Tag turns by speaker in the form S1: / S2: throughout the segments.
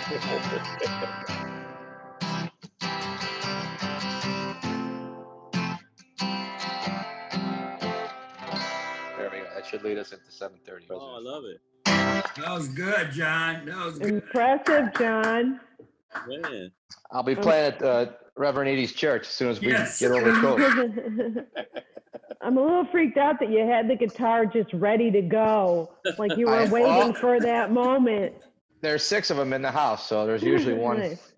S1: There we go. That should lead us into 7:30.
S2: Oh, I love it.
S3: That was good, John. That was good.
S4: Impressive, John.
S2: Man.
S1: I'll be playing at Reverend Edie's church as soon as we
S3: Yes.
S1: get over COVID.
S4: I'm a little freaked out that you had the guitar just ready to go, like you were
S1: Well,
S4: waiting for that moment.
S1: There's 6 of them in the house, so there's usually one.
S4: Nice.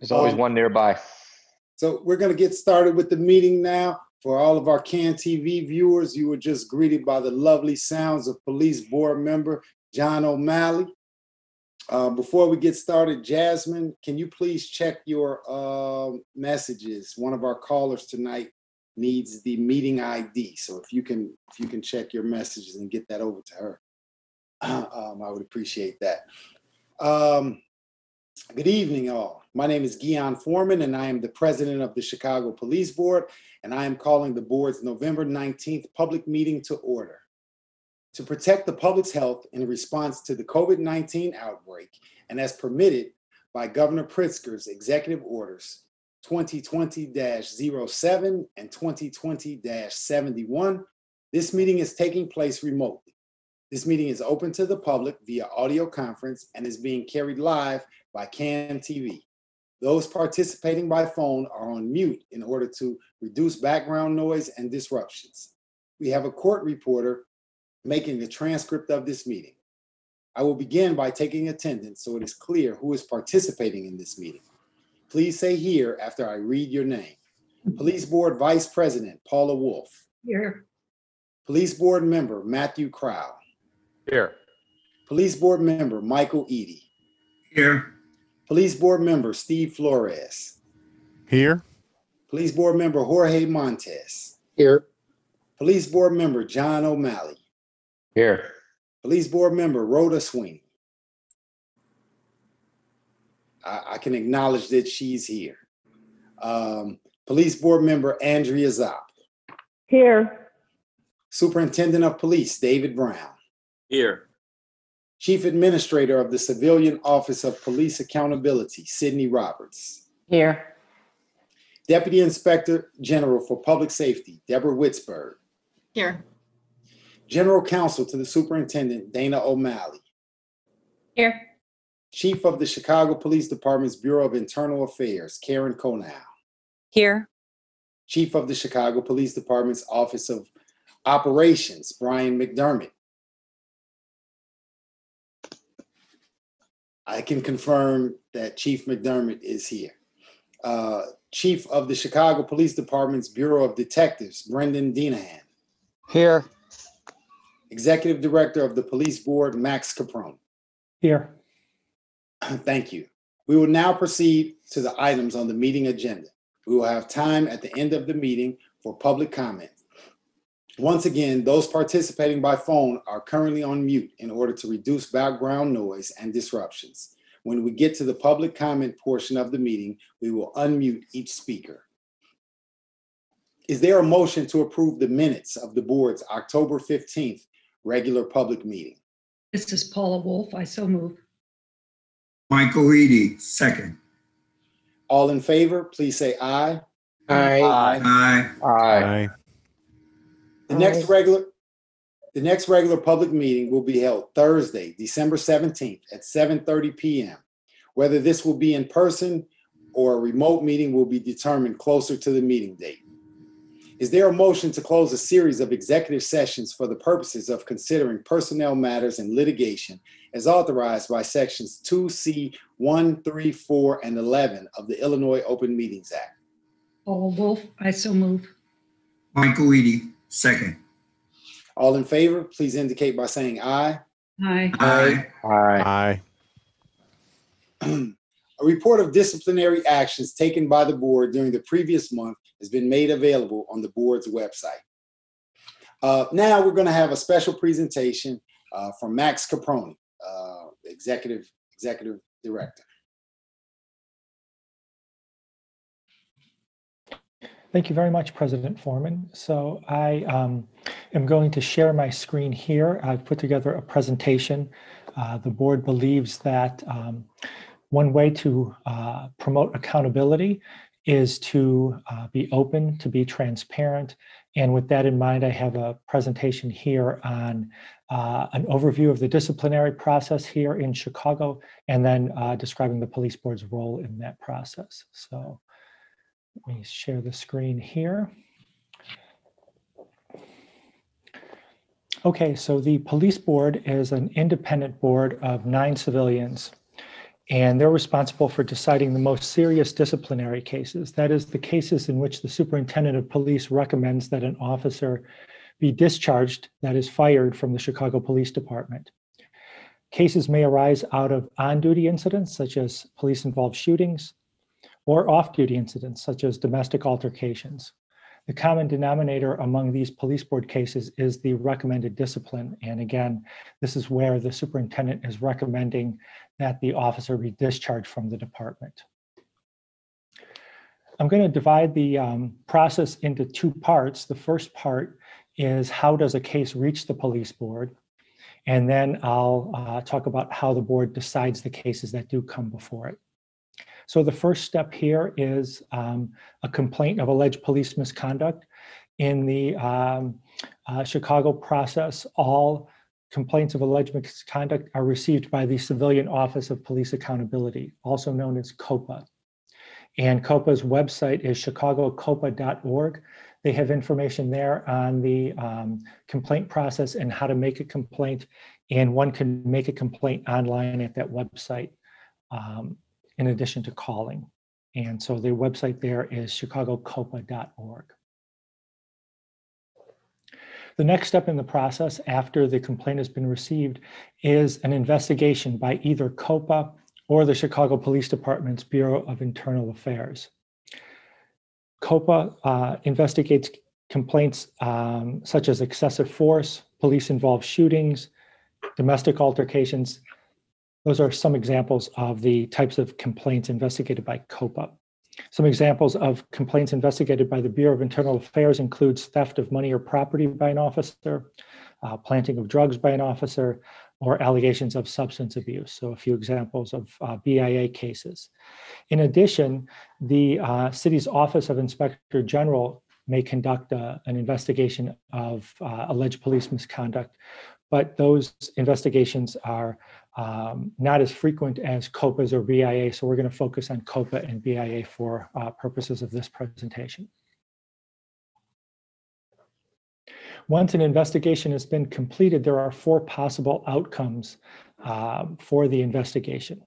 S1: There's always one nearby.
S5: So we're going to get started with the meeting now. For all of our CAN TV viewers, you were just greeted by the lovely sounds of Police Board member John O'Malley. Before we get started, Jasmine, can you please check your messages? One of our callers tonight needs the meeting ID. So if you can check your messages and get that over to her, I would appreciate that. Good evening, all. My name is Guion Foreman, and I am the president of the Chicago Police Board, and I am calling the board's November 19th public meeting to order. To protect the public's health in response to the COVID-19 outbreak, and as permitted by Governor Pritzker's executive orders 2020-07 and 2020-71, this meeting is taking place remotely. This meeting is open to the public via audio conference and is being carried live by CAN TV. Those participating by phone are on mute in order to reduce background noise and disruptions. We have a court reporter making a transcript of this meeting. I will begin by taking attendance so it is clear who is participating in this meeting. Please say here after I read your name. Police Board Vice President Paula Wolf.
S6: Here.
S5: Police Board Member Matthew Crowell.
S1: Here.
S5: Police Board Member Michael Eady.
S3: Here.
S5: Police Board Member Steve Flores.
S7: Here.
S5: Police Board Member Jorge Montes.
S8: Here.
S5: Police Board Member John O'Malley.
S1: Here.
S5: Police Board Member Rhoda Sweeney. I can acknowledge that she's here. Police Board Member Andrea Zopp.
S4: Here.
S5: Superintendent of Police David Brown.
S2: Here.
S5: Chief Administrator of the Civilian Office of Police Accountability Sydney Roberts.
S6: Here.
S5: Deputy Inspector General for Public Safety Deborah Witzberg.
S6: Here.
S5: General Counsel to the Superintendent Dana O'Malley.
S6: Here.
S5: Chief of the Chicago Police Department's Bureau of Internal Affairs Karen Konow.
S6: Here.
S5: Chief of the Chicago Police Department's Office of Operations Brian McDermott. I can confirm that Chief McDermott is here. Chief of the Chicago Police Department's Bureau of Detectives, Brendan Deenih.
S8: Here.
S5: Executive Director of the Police Board, Max Caprone.
S8: Here.
S5: Thank you. We will now proceed to the items on the meeting agenda. We will have time at the end of the meeting for public comment. Once again, those participating by phone are currently on mute in order to reduce background noise and disruptions. When we get to the public comment portion of the meeting, we will unmute each speaker. Is there a motion to approve the minutes of the board's October 15th regular public meeting?
S6: This is Paula Wolf. I so move.
S3: Michael Eady, second.
S5: All in favor, please say aye.
S8: Aye.
S3: Aye.
S1: Aye.
S5: The next regular public meeting will be held Thursday, December 17th at 7:30 p.m. Whether this will be in person or a remote meeting will be determined closer to the meeting date. Is there a motion to close a series of executive sessions for the purposes of considering personnel matters and litigation as authorized by sections 2C 1, 3, 4, and 11 of the Illinois Open Meetings Act?
S6: Paula Wolf. I so move.
S3: Michael Eady, second.
S5: All in favor, please indicate by saying aye.
S6: Aye.
S3: Aye.
S7: Aye.
S5: A report of disciplinary actions taken by the board during the previous month has been made available on the board's website. Now we're going to have a special presentation from Max Caprone, Executive Director.
S8: Thank you very much, President Foreman. So I am going to share my screen here. I've put together a presentation. The board believes that one way to promote accountability is to be open, to be transparent. And with that in mind, I have a presentation here on an overview of the disciplinary process here in Chicago, and then describing the police board's role in that process. So let me share the screen here. Okay, so the police board is an independent board of 9 civilians, and they're responsible for deciding the most serious disciplinary cases. That is, the cases in which the superintendent of police recommends that an officer be discharged, that is, fired from the Chicago Police Department. Cases may arise out of on-duty incidents, such as police-involved shootings, or off-duty incidents, such as domestic altercations. The common denominator among these police board cases is the recommended discipline. And again, this is where the superintendent is recommending that the officer be discharged from the department. I'm going to divide the process into 2 parts. The first part is, how does a case reach the police board? And then I'll talk about how the board decides the cases that do come before it. So the first step here is a complaint of alleged police misconduct. In the Chicago process, all complaints of alleged misconduct are received by the Civilian Office of Police Accountability, also known as COPA. And COPA's website is chicagocopa.org. They have information there on the complaint process and how to make a complaint. And one can make a complaint online at that website, in addition to calling. And so the website there is chicagocopa.org. The next step in the process after the complaint has been received is an investigation by either COPA or the Chicago Police Department's Bureau of Internal Affairs. COPA investigates complaints such as excessive force, police-involved shootings, domestic altercations. Those are some examples of the types of complaints investigated by COPA. Some examples of complaints investigated by the Bureau of Internal Affairs includes theft of money or property by an officer, planting of drugs by an officer, or allegations of substance abuse. So a few examples of BIA cases. In addition, the city's Office of Inspector General may conduct an investigation of alleged police misconduct, but those investigations are not as frequent as COPA's or BIA, so we're going to focus on COPA and BIA for purposes of this presentation. Once an investigation has been completed, there are 4 possible outcomes for the investigation.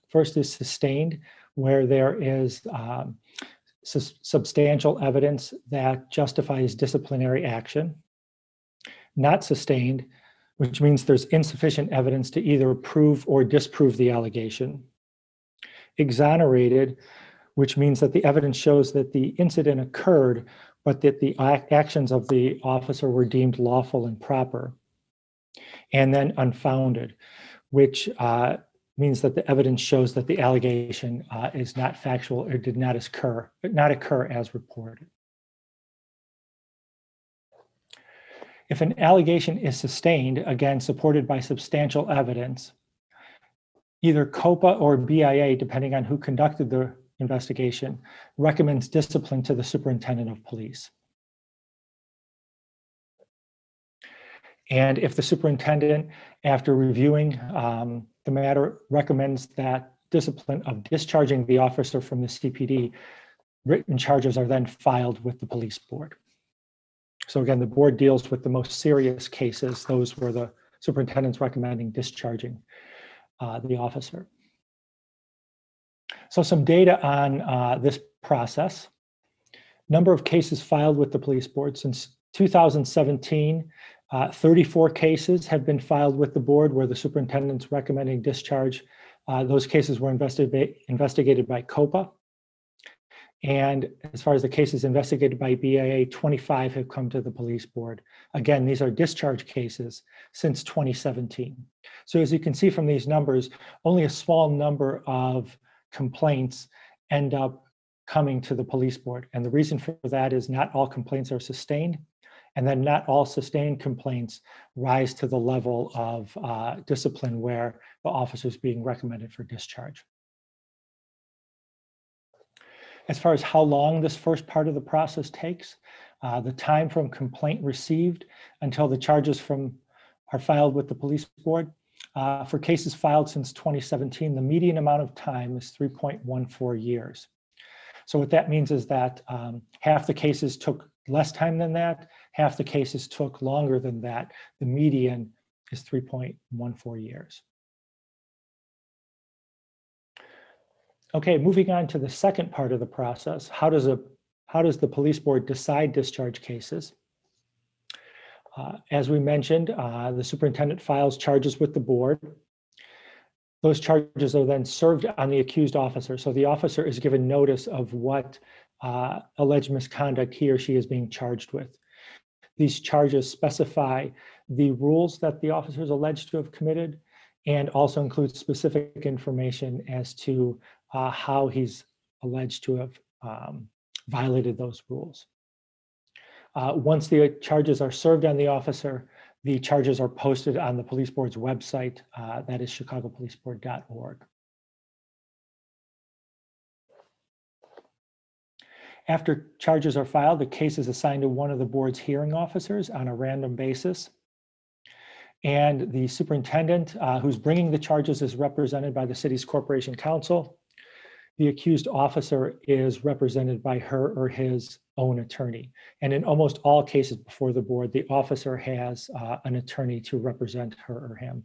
S8: First is sustained, where there is substantial evidence that justifies disciplinary action. Not sustained, which means there's insufficient evidence to either prove or disprove the allegation. Exonerated, which means that the evidence shows that the incident occurred, but that the actions of the officer were deemed lawful and proper. And then unfounded, which means that the evidence shows that the allegation is not factual or did not occur as reported. If an allegation is sustained, again, supported by substantial evidence, either COPA or BIA, depending on who conducted the investigation, recommends discipline to the superintendent of police. And if the superintendent, after reviewing the matter, recommends that discipline of discharging the officer from the CPD, written charges are then filed with the police board. So again, the board deals with the most serious cases, those where the superintendent's recommending discharging the officer. So some data on this process. Number of cases filed with the police board. Since 2017, 34 cases have been filed with the board where the superintendent's recommending discharge. Those cases were investigated by COPA. And as far as the cases investigated by BIA, 25 have come to the police board. Again, these are discharge cases since 2017. So as you can see from these numbers, only a small number of complaints end up coming to the police board. And the reason for that is not all complaints are sustained, and then not all sustained complaints rise to the level of discipline where the officer is being recommended for discharge. As far as how long this first part of the process takes, the time from complaint received until the charges are filed with the police board. For cases filed since 2017, the median amount of time is 3.14 years. So what that means is that half the cases took less time than that, half the cases took longer than that. The median is 3.14 years. Okay, moving on to the second part of the process. How does the police board decide discharge cases? As we mentioned, the superintendent files charges with the board. Those charges are then served on the accused officer. So the officer is given notice of what alleged misconduct he or she is being charged with. These charges specify the rules that the officer is alleged to have committed, and also include specific information as to how he's alleged to have violated those rules. Once the charges are served on the officer, the charges are posted on the police board's website, that is chicagopoliceboard.org. After charges are filed, the case is assigned to one of the board's hearing officers on a random basis. And the superintendent who's bringing the charges is represented by the city's corporation counsel. The accused officer is represented by her or his own attorney. And in almost all cases before the board, the officer has an attorney to represent her or him.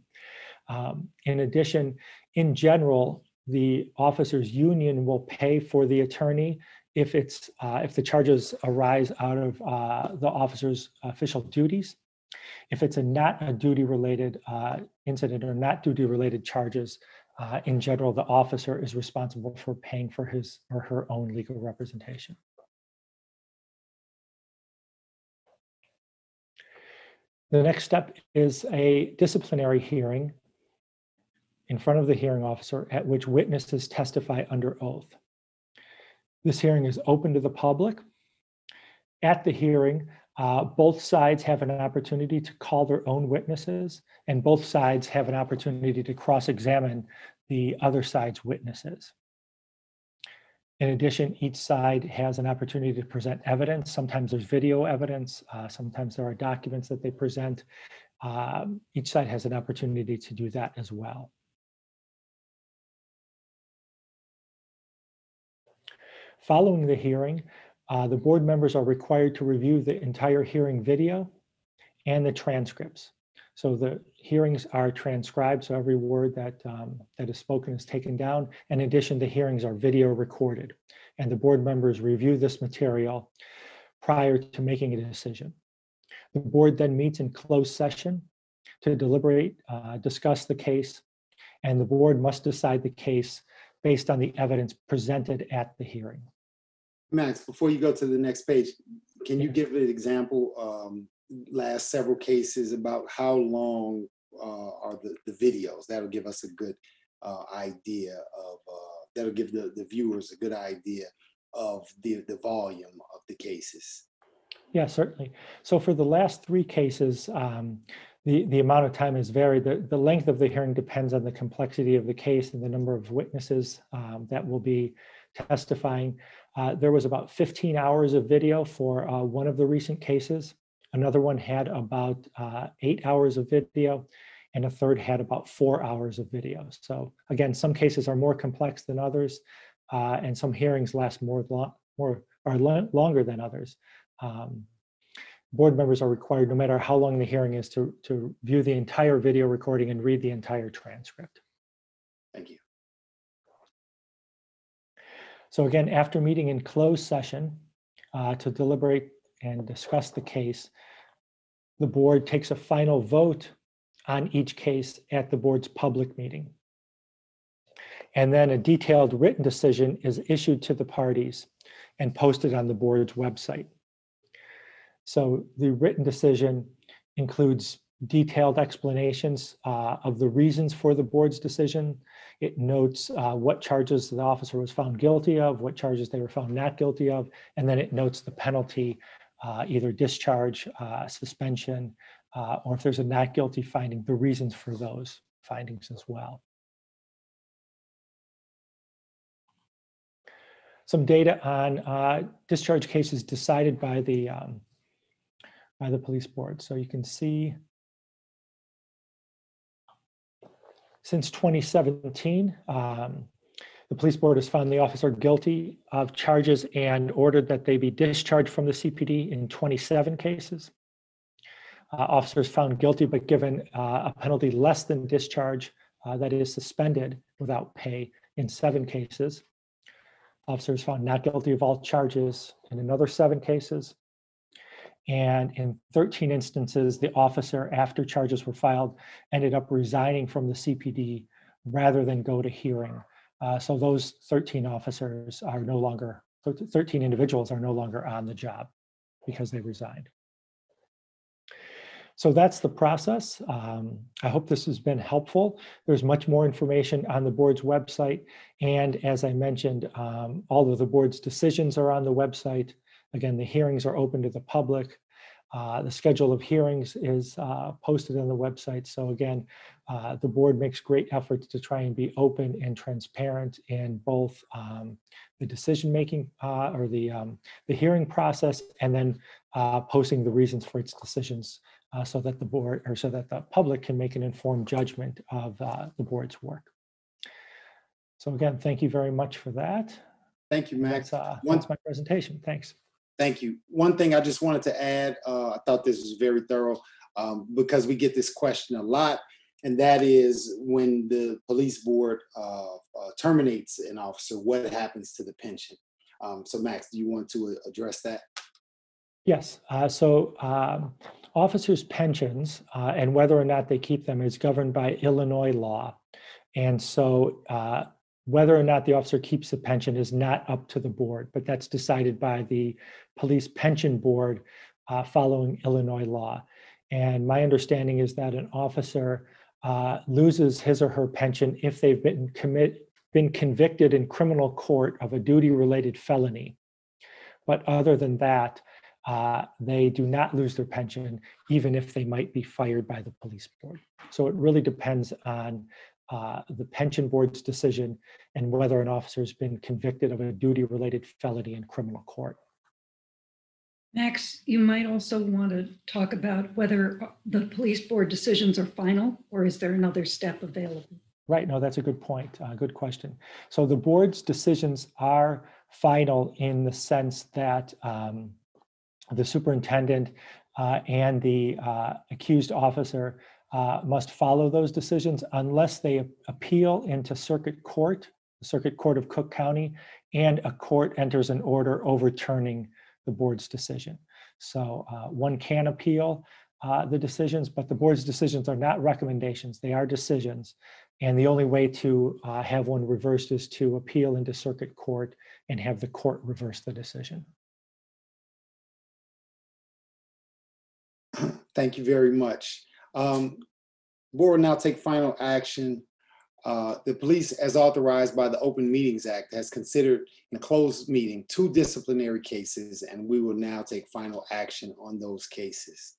S8: In addition, in general, the officers' union will pay for the attorney if the charges arise out of the officer's official duties. If it's not a duty-related incident or not duty-related charges, in general, the officer is responsible for paying for his or her own legal representation. The next step is a disciplinary hearing in front of the hearing officer at which witnesses testify under oath. This hearing is open to the public. At the hearing, both sides have an opportunity to call their own witnesses, and both sides have an opportunity to cross-examine the other side's witnesses. In addition, each side has an opportunity to present evidence. Sometimes there's video evidence, sometimes there are documents that they present. Each side has an opportunity to do that as well. Following the hearing, the board members are required to review the entire hearing video and the transcripts. So the hearings are transcribed, so every word that is spoken is taken down. In addition, the hearings are video recorded, and the board members review this material prior to making a decision. The board then meets in closed session to deliberate, discuss the case, and the board must decide the case based on the evidence presented at the hearing.
S5: Max, before you go to the next page, can you give an example, last several cases, about how long are the videos? That'll give us a good idea of, that'll give the viewers a good idea of the volume of the cases.
S8: Yeah, certainly. So for the last three cases, the amount of time is varied. The length of the hearing depends on the complexity of the case and the number of witnesses that will be testifying. There was about 15 hours of video for one of the recent cases. Another one had about 8 hours of video, and a third had about 4 hours of video. So again, some cases are more complex than others, and some hearings last longer than others. Board members are required, no matter how long the hearing is, to view the entire video recording and read the entire transcript.
S5: Thank you.
S8: So again, after meeting in closed session to deliberate and discuss the case, the board takes a final vote on each case at the board's public meeting. And then a detailed written decision is issued to the parties and posted on the board's website. So the written decision includes detailed explanations of the reasons for the board's decision. It notes what charges the officer was found guilty of, what charges they were found not guilty of, and then it notes the penalty, either discharge, suspension, or if there's a not guilty finding, the reasons for those findings as well. Some data on discharge cases decided by the police board. So you can see since 2017, the police board has found the officer guilty of charges and ordered that they be discharged from the CPD in 27 cases. Officers found guilty but given a penalty less than discharge, that is suspended without pay, in 7 cases. Officers found not guilty of all charges in another 7 cases. And in 13 instances, the officer, after charges were filed, ended up resigning from the CPD rather than go to hearing. So those 13 officers are no longer, 13 individuals are no longer on the job because they resigned. So that's the process. I hope this has been helpful. There's much more information on the board's website. And as I mentioned, all of the board's decisions are on the website. Again, the hearings are open to the public. The schedule of hearings is posted on the website. So again, the board makes great efforts to try and be open and transparent in both the decision-making or the hearing process, and then posting the reasons for its decisions so that the board, or so that the public can make an informed judgment of the board's work. So again, thank you very much for that.
S5: Thank you, Max.
S8: That's my presentation. Thanks.
S5: Thank you. One thing I just wanted to add, I thought this was very thorough because we get this question a lot, and that is when the police board terminates an officer, what happens to the pension? So Max, do you want to address that?
S8: Yes. Officers' pensions and whether or not they keep them is governed by Illinois law. And so whether or not the officer keeps the pension is not up to the board, but that's decided by the police pension board following Illinois law. And my understanding is that an officer loses his or her pension if they've been convicted in criminal court of a duty-related felony. But other than that, they do not lose their pension, even if they might be fired by the police board. So it really depends on the pension board's decision and whether an officer has been convicted of a duty-related felony in criminal court.
S6: Max, you might also want to talk about whether the police board decisions are final, or is there another step available?
S8: Right, no, that's a good point, good question. So the board's decisions are final in the sense that the superintendent and the accused officer must follow those decisions unless they appeal into circuit court, the Circuit Court of Cook County, and a court enters an order overturning the board's decision. So one can appeal the decisions, but the board's decisions are not recommendations, they are decisions. And the only way to have one reversed is to appeal into circuit court and have the court reverse the decision.
S5: Thank you very much. Board will now take final action. The police, as authorized by the Open Meetings Act, has considered in a closed meeting 2 disciplinary cases, and we will now take final action on those cases.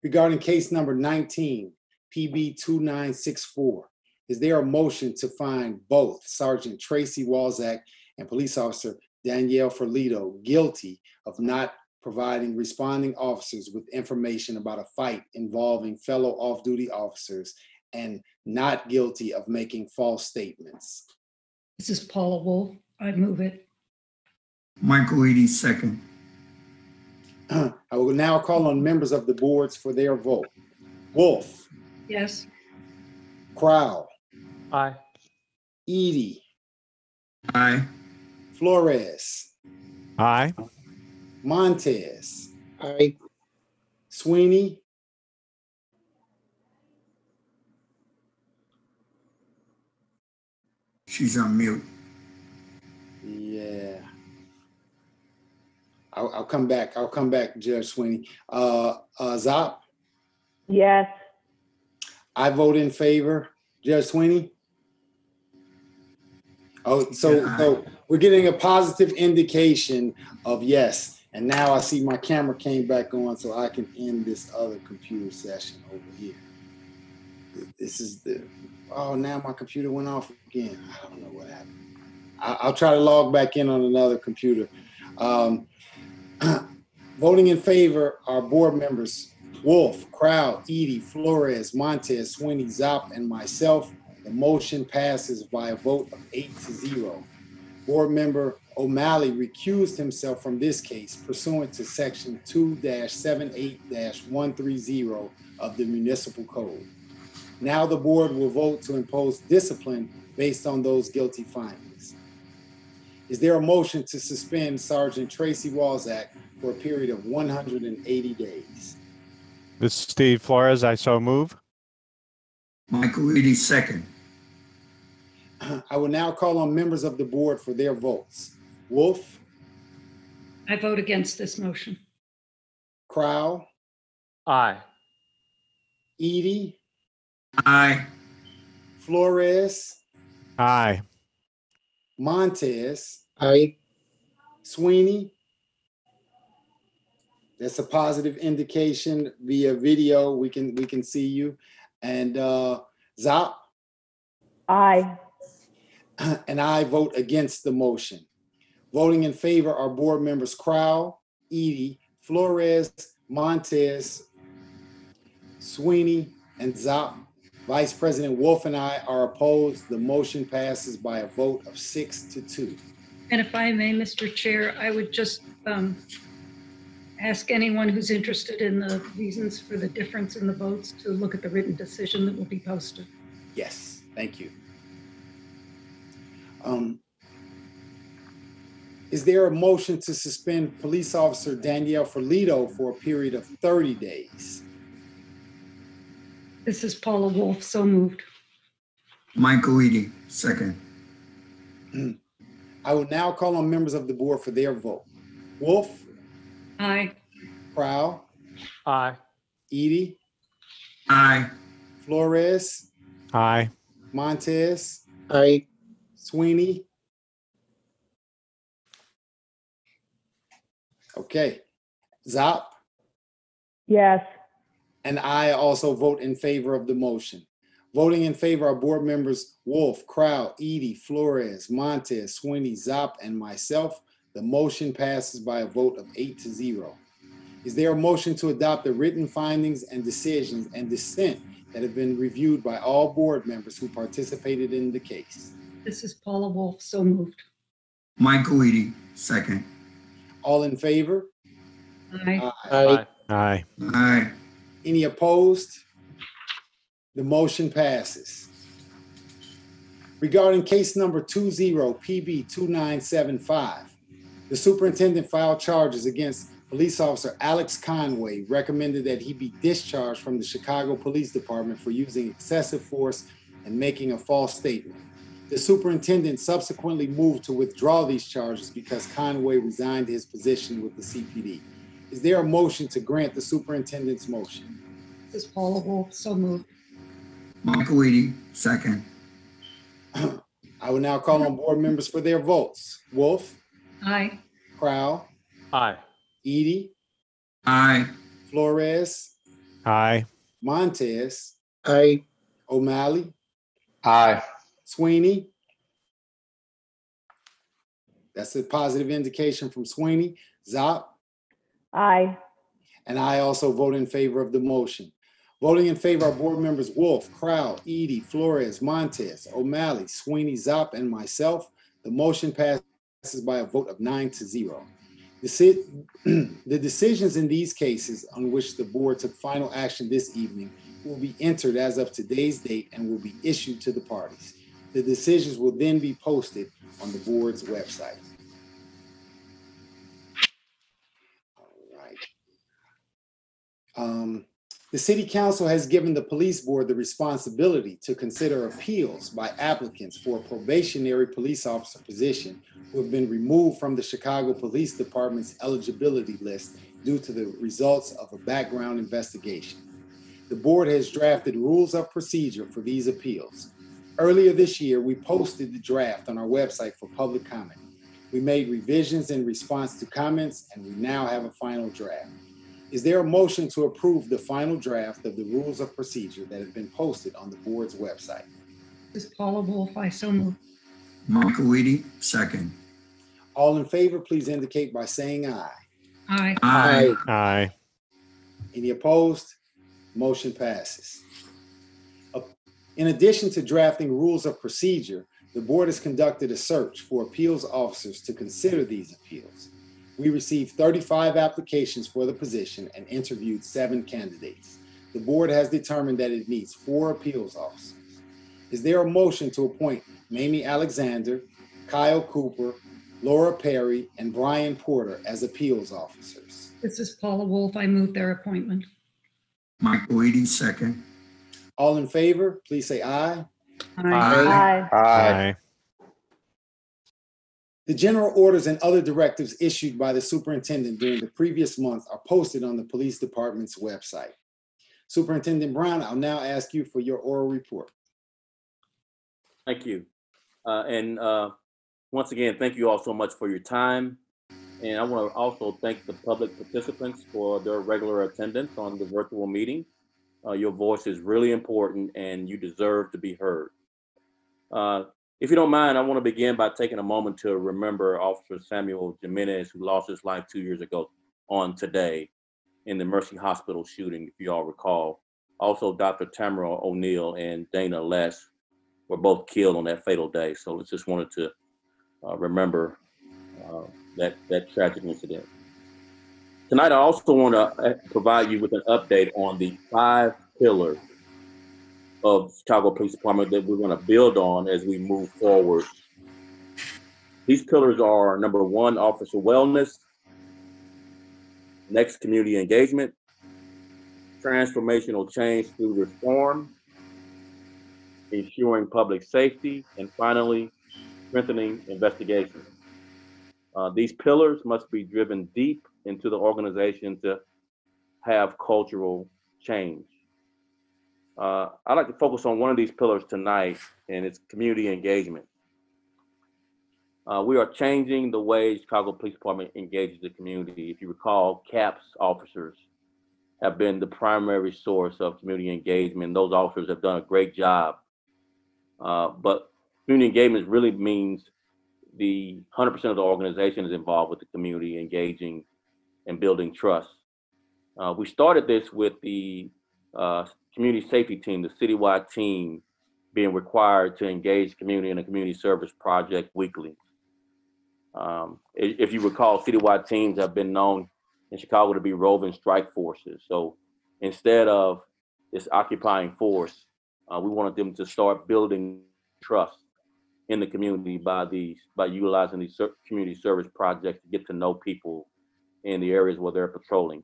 S5: Regarding case number 19, PB 2964, is there a motion to find both Sergeant Tracy Walzak and police officer Danielle Ferlito guilty of not providing responding officers with information about a fight involving fellow off-duty officers and not guilty of making false statements?
S6: This is Paula Wolf. I move it.
S3: Michael Eady, second.
S5: I will now call on members of the boards for their vote. Wolf.
S6: Yes.
S5: Crowell.
S7: Aye.
S5: Eady.
S3: Aye.
S5: Flores.
S7: Aye.
S5: Montez.
S9: Aye.
S5: Sweeney.
S3: She's on mute.
S5: Yeah. I'll come back. I'll come back, Judge Sweeney. Zop.
S4: Yes.
S5: I vote in favor. Judge Sweeney? Oh, so we're getting a positive indication of yes. And now I see my camera came back on so I can end this other computer session over here. This is now my computer went off again. I don't know what happened. I'll try to log back in on another computer. Voting in favor are board members Wolf, Crowd, Edie, Flores, Montez, Sweeney, Zop, and myself. The motion passes by a vote of 8-0. Board member O'Malley recused himself from this case pursuant to section 2-78-130 of the municipal code. Now the board will vote to impose discipline based on those guilty findings. Is there a motion to suspend Sergeant Tracy Walzak for a period of 180 days?
S7: This is Steve Flores. I so move.
S3: Michael Eady, second.
S5: I will now call on members of the board for their votes. Wolf,
S6: I vote against this motion.
S5: Crowell,
S1: Aye.
S5: Edie,
S3: Aye.
S5: Flores,
S7: Aye.
S5: Montez,
S3: Aye.
S5: Sweeney. That's a positive indication via video. We can see you. And Zop.
S4: Aye.
S5: And I vote against the motion. Voting in favor are board members Crowell, Edie, Flores, Montez, Sweeney, and Zop. Vice President Wolf and I are opposed. The motion passes by a vote of 6-2.
S6: And if I may, Mr. Chair, I would just ask anyone who's interested in the reasons for the difference in the votes to look at the written decision that will be posted.
S5: Yes, thank you. Is there a motion to suspend Police Officer Danielle Ferlito for a period of 30 days?
S6: This is Paula Wolf, so moved.
S3: Michael Eady, second.
S5: I will now call on members of the board for their vote. Wolf,
S6: Aye.
S5: Crowell,
S1: Aye.
S5: Edie,
S3: Aye.
S5: Flores,
S7: Aye.
S5: Montez,
S3: Aye.
S5: Sweeney. Okay. Zop.
S4: Yes.
S5: And I also vote in favor of the motion. Voting in favor are board members Wolf, Crowell, Edie, Flores, Montez, Sweeney, Zop, and myself. The motion passes by a vote of 8-0. Is there a motion to adopt the written findings and decisions and dissent that have been reviewed by all board members who participated in the case?
S6: This is Paula Wolf, so moved.
S3: Michael Eady, second.
S5: All in favor?
S6: Aye.
S1: Aye.
S7: Aye.
S3: Aye.
S5: Any opposed? The motion passes. Regarding case number 20-PB2975, the superintendent filed charges against Police Officer Alex Conway, recommended that he be discharged from the Chicago Police Department for using excessive force and making a false statement. The superintendent subsequently moved to withdraw these charges because Conway resigned his position with the CPD. Is there a motion to grant the superintendent's motion?
S6: This is Paula Wolf, so moved.
S3: Michael Eady, second.
S5: I will now call on board members for their votes. Wolf,
S6: Aye.
S5: Crowell,
S1: Aye.
S5: Edie,
S3: Aye.
S5: Flores,
S7: Aye.
S5: Montez,
S3: Aye.
S5: O'Malley,
S1: Aye.
S5: Sweeney. That's a positive indication from Sweeney. Zop.
S4: Aye.
S5: And I also vote in favor of the motion. Voting in favor are board members Wolf, Crowell, Edie, Flores, Montez, O'Malley, Sweeney, Zop, and myself. The motion passes by a vote of 9-0. The decisions in these cases on which the board took final action this evening will be entered as of today's date and will be issued to the parties. The decisions will then be posted on the board's website. All right. The City Council has given the Police Board the responsibility to consider appeals by applicants for a probationary police officer position who have been removed from the Chicago Police Department's eligibility list due to the results of a background investigation. The board has drafted rules of procedure for these appeals. Earlier this year, we posted the draft on our website for public comment. We made revisions in response to comments, and we now have a final draft. Is there a motion to approve the final draft of the rules of procedure that have been posted on the board's website?
S6: This is Paula Wolf. I so move.
S3: Michael Eady, second.
S5: All in favor, please indicate by saying aye.
S6: Aye.
S3: Aye.
S7: Aye.
S5: Any opposed? Motion passes. In addition to drafting rules of procedure, the board has conducted a search for appeals officers to consider these appeals. We received 35 applications for the position and interviewed 7 candidates. The board has determined that it needs 4 appeals officers. Is there a motion to appoint Mamie Alexander, Kyle Cooper, Laura Perry, and Brian Porter as appeals officers?
S6: This is Paula Wolf. I move their appointment.
S3: Michael Eady, second.
S5: All in favor, please say aye.
S4: Aye.
S7: Aye.
S5: The general orders and other directives issued by the superintendent during the previous month are posted on the police department's website. Superintendent Brown, I'll now ask you for your oral report.
S2: Thank you. Once again, thank you all so much for your time. And I want to also thank the public participants for their regular attendance on the virtual meeting. Your voice is really important and you deserve to be heard. If you don't mind, I want to begin by taking a moment to remember Officer Samuel Jimenez, who lost his life 2 years ago on today in the Mercy Hospital shooting, if you all recall. Also, Dr. Tamara O'Neill and Deenih Les were both killed on that fatal day. So I just wanted to remember that tragic incident. Tonight, I also want to provide you with an update on the 5 pillars of Chicago Police Department that we're going to build on as we move forward. These pillars are: number 1, officer wellness; next, community engagement; transformational change through reform; ensuring public safety; and finally, strengthening investigation. These pillars must be driven deep into the organization to have cultural change. I'd like to focus on one of these pillars tonight, and it's community engagement. We are changing the way Chicago Police Department engages the community. If you recall, CAPS officers have been the primary source of community engagement. Those officers have done a great job. But community engagement really means the 100% of the organization is involved with the community, engaging and building trust. We started this with the community safety team, the citywide team, being required to engage community in a community service project weekly. If you recall, citywide teams have been known in Chicago to be roving strike forces. So instead of this occupying force, we wanted them to start building trust in the community by utilizing these community service projects to get to know people in the areas where they're patrolling.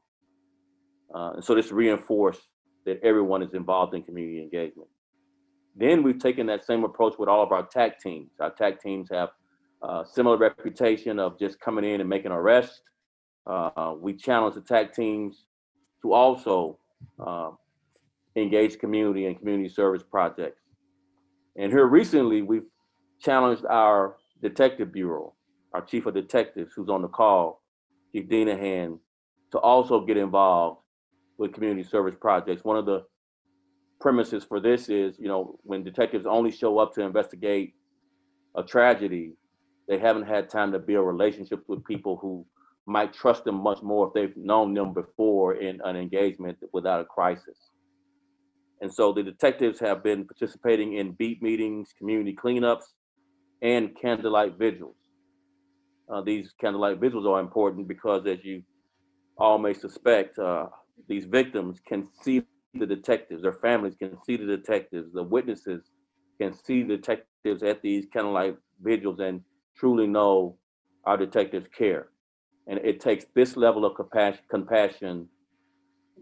S2: And so this reinforced that everyone is involved in community engagement. Then we've taken that same approach with all of our TAC teams. Our TAC teams have a similar reputation of just coming in and making arrests. We challenge the TAC teams to also engage community and community service projects. And here recently, we've challenged our detective bureau, our chief of detectives, who's on the call, Chief Deenih, to also get involved with community service projects. One of the premises for this is, when detectives only show up to investigate a tragedy, they haven't had time to build relationships with people who might trust them much more if they've known them before in an engagement without a crisis. And so the detectives have been participating in beat meetings, community cleanups, and candlelight vigils. These candlelight vigils are important because, as you all may suspect, these victims can see the detectives, their families can see the detectives, the witnesses can see the detectives at these candlelight vigils and truly know our detectives care. And it takes this level of compassion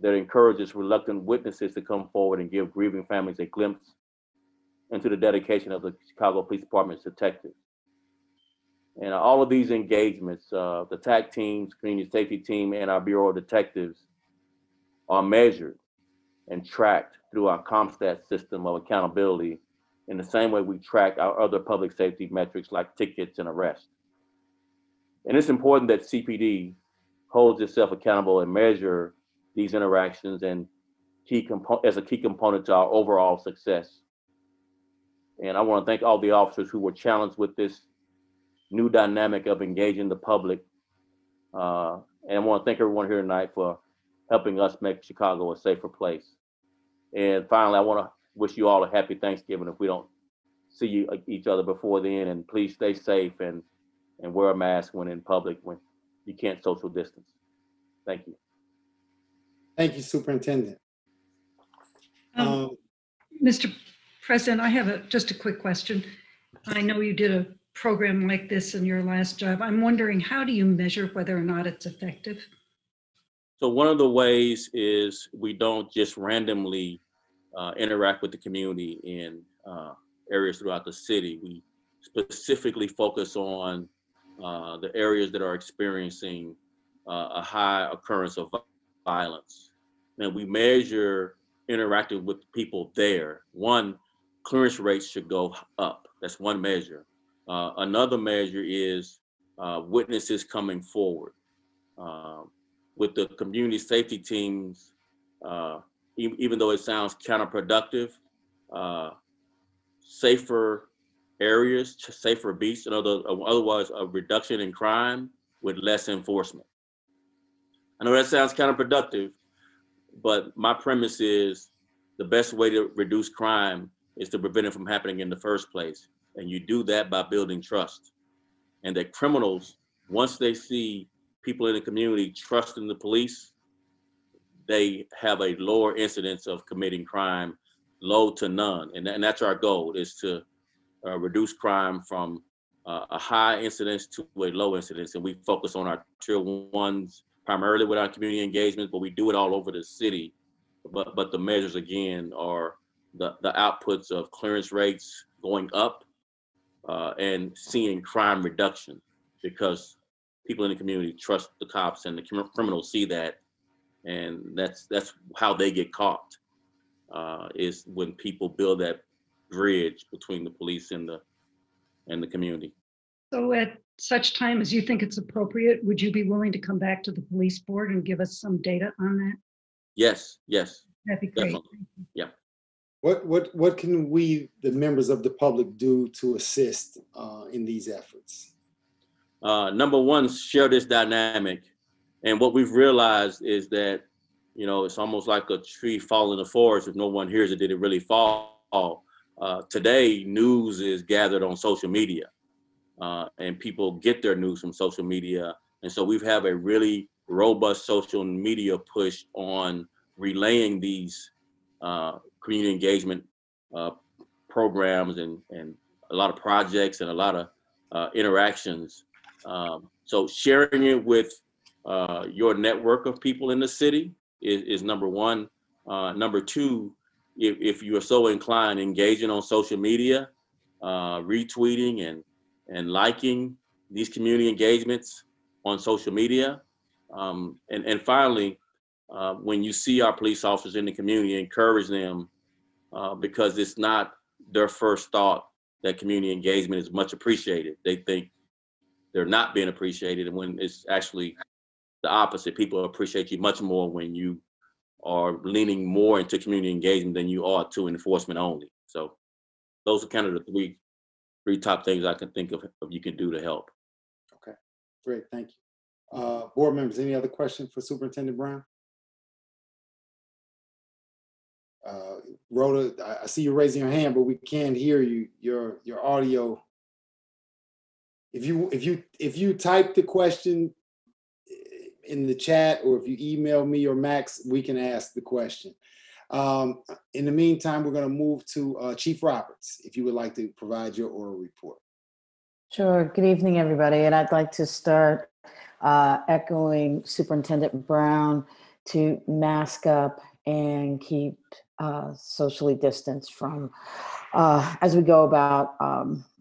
S2: that encourages reluctant witnesses to come forward and give grieving families a glimpse into the dedication of the Chicago Police Department's detectives. And all of these engagements, the TAC teams, community safety team, and our Bureau of Detectives are measured and tracked through our CompStat system of accountability in the same way we track our other public safety metrics like tickets and arrests. And it's important that CPD holds itself accountable and measure these interactions and as a key component to our overall success. And I want to thank all the officers who were challenged with this new dynamic of engaging the public. And I want to thank everyone here tonight for helping us make Chicago a safer place. And finally, I want to wish you all a happy Thanksgiving if we don't see each other before then. And please stay safe and wear a mask when in public, when you can't social distance. Thank you.
S5: Thank you, Superintendent.
S6: Mr. President, I have just a quick question. I know you did a program like this in your last job. I'm wondering, how do you measure whether or not it's effective?
S2: So one of the ways is we don't just randomly interact with the community in areas throughout the city. We specifically focus on the areas that are experiencing a high occurrence of violence. And we measure interacting with people there. One, clearance rates should go up. That's one measure. Another measure is witnesses coming forward. With the community safety teams, even though it sounds counterproductive, safer areas, safer beats, and otherwise a reduction in crime with less enforcement. I know that sounds counterproductive, but my premise is the best way to reduce crime is to prevent it from happening in the first place. And you do that by building trust. And that criminals, once they see people in the community trusting the police, they have a lower incidence of committing crime, low to none. And that's our goal, is to reduce crime from a high incidence to a low incidence. And we focus on our tier ones primarily with our community engagement, but we do it all over the city. But the measures, again, are the outputs of clearance rates going up and seeing crime reduction, because people in the community trust the cops and the criminals see that. And that's how they get caught, is when people build that bridge between the police and the community. So
S6: at such time as you think it's appropriate, would you be willing to come back to the police board and give us some data on that?
S2: Yes.
S6: That'd be great.
S2: Definitely. Yeah.
S5: What can we, the members of the public, do to assist in these efforts?
S2: Number one, share this dynamic. And what we've realized is that, it's almost like a tree falling in the forest. If no one hears it, did it really fall? Today, news is gathered on social media, and people get their news from social media. And so we have a really robust social media push on relaying these community engagement programs and a lot of projects and a lot of interactions. So sharing it with your network of people in the city is number one. Number two, if you are so inclined, engaging on social media, retweeting and liking these community engagements on social media. And finally, when you see our police officers in the community, encourage them, because it's not their first thought that community engagement is much appreciated. They think they're not being appreciated, and when it's actually the opposite. People appreciate you much more when you are leaning more into community engagement than you are to enforcement only. So those are kind of the three top things I can think of you can do to help.
S5: Okay, great, thank you. Board members, any other questions for Superintendent Brown? Rhoda, I see you raising your hand, but we can't hear you. Your audio. If you type the question in the chat, or if you email me or Max, we can ask the question. In the meantime, we're going to move to Chief Roberts, if you would like to provide your oral report.
S9: Sure. Good evening, everybody. And I'd like to start echoing Superintendent Brown to mask up and keep socially distanced from as we go about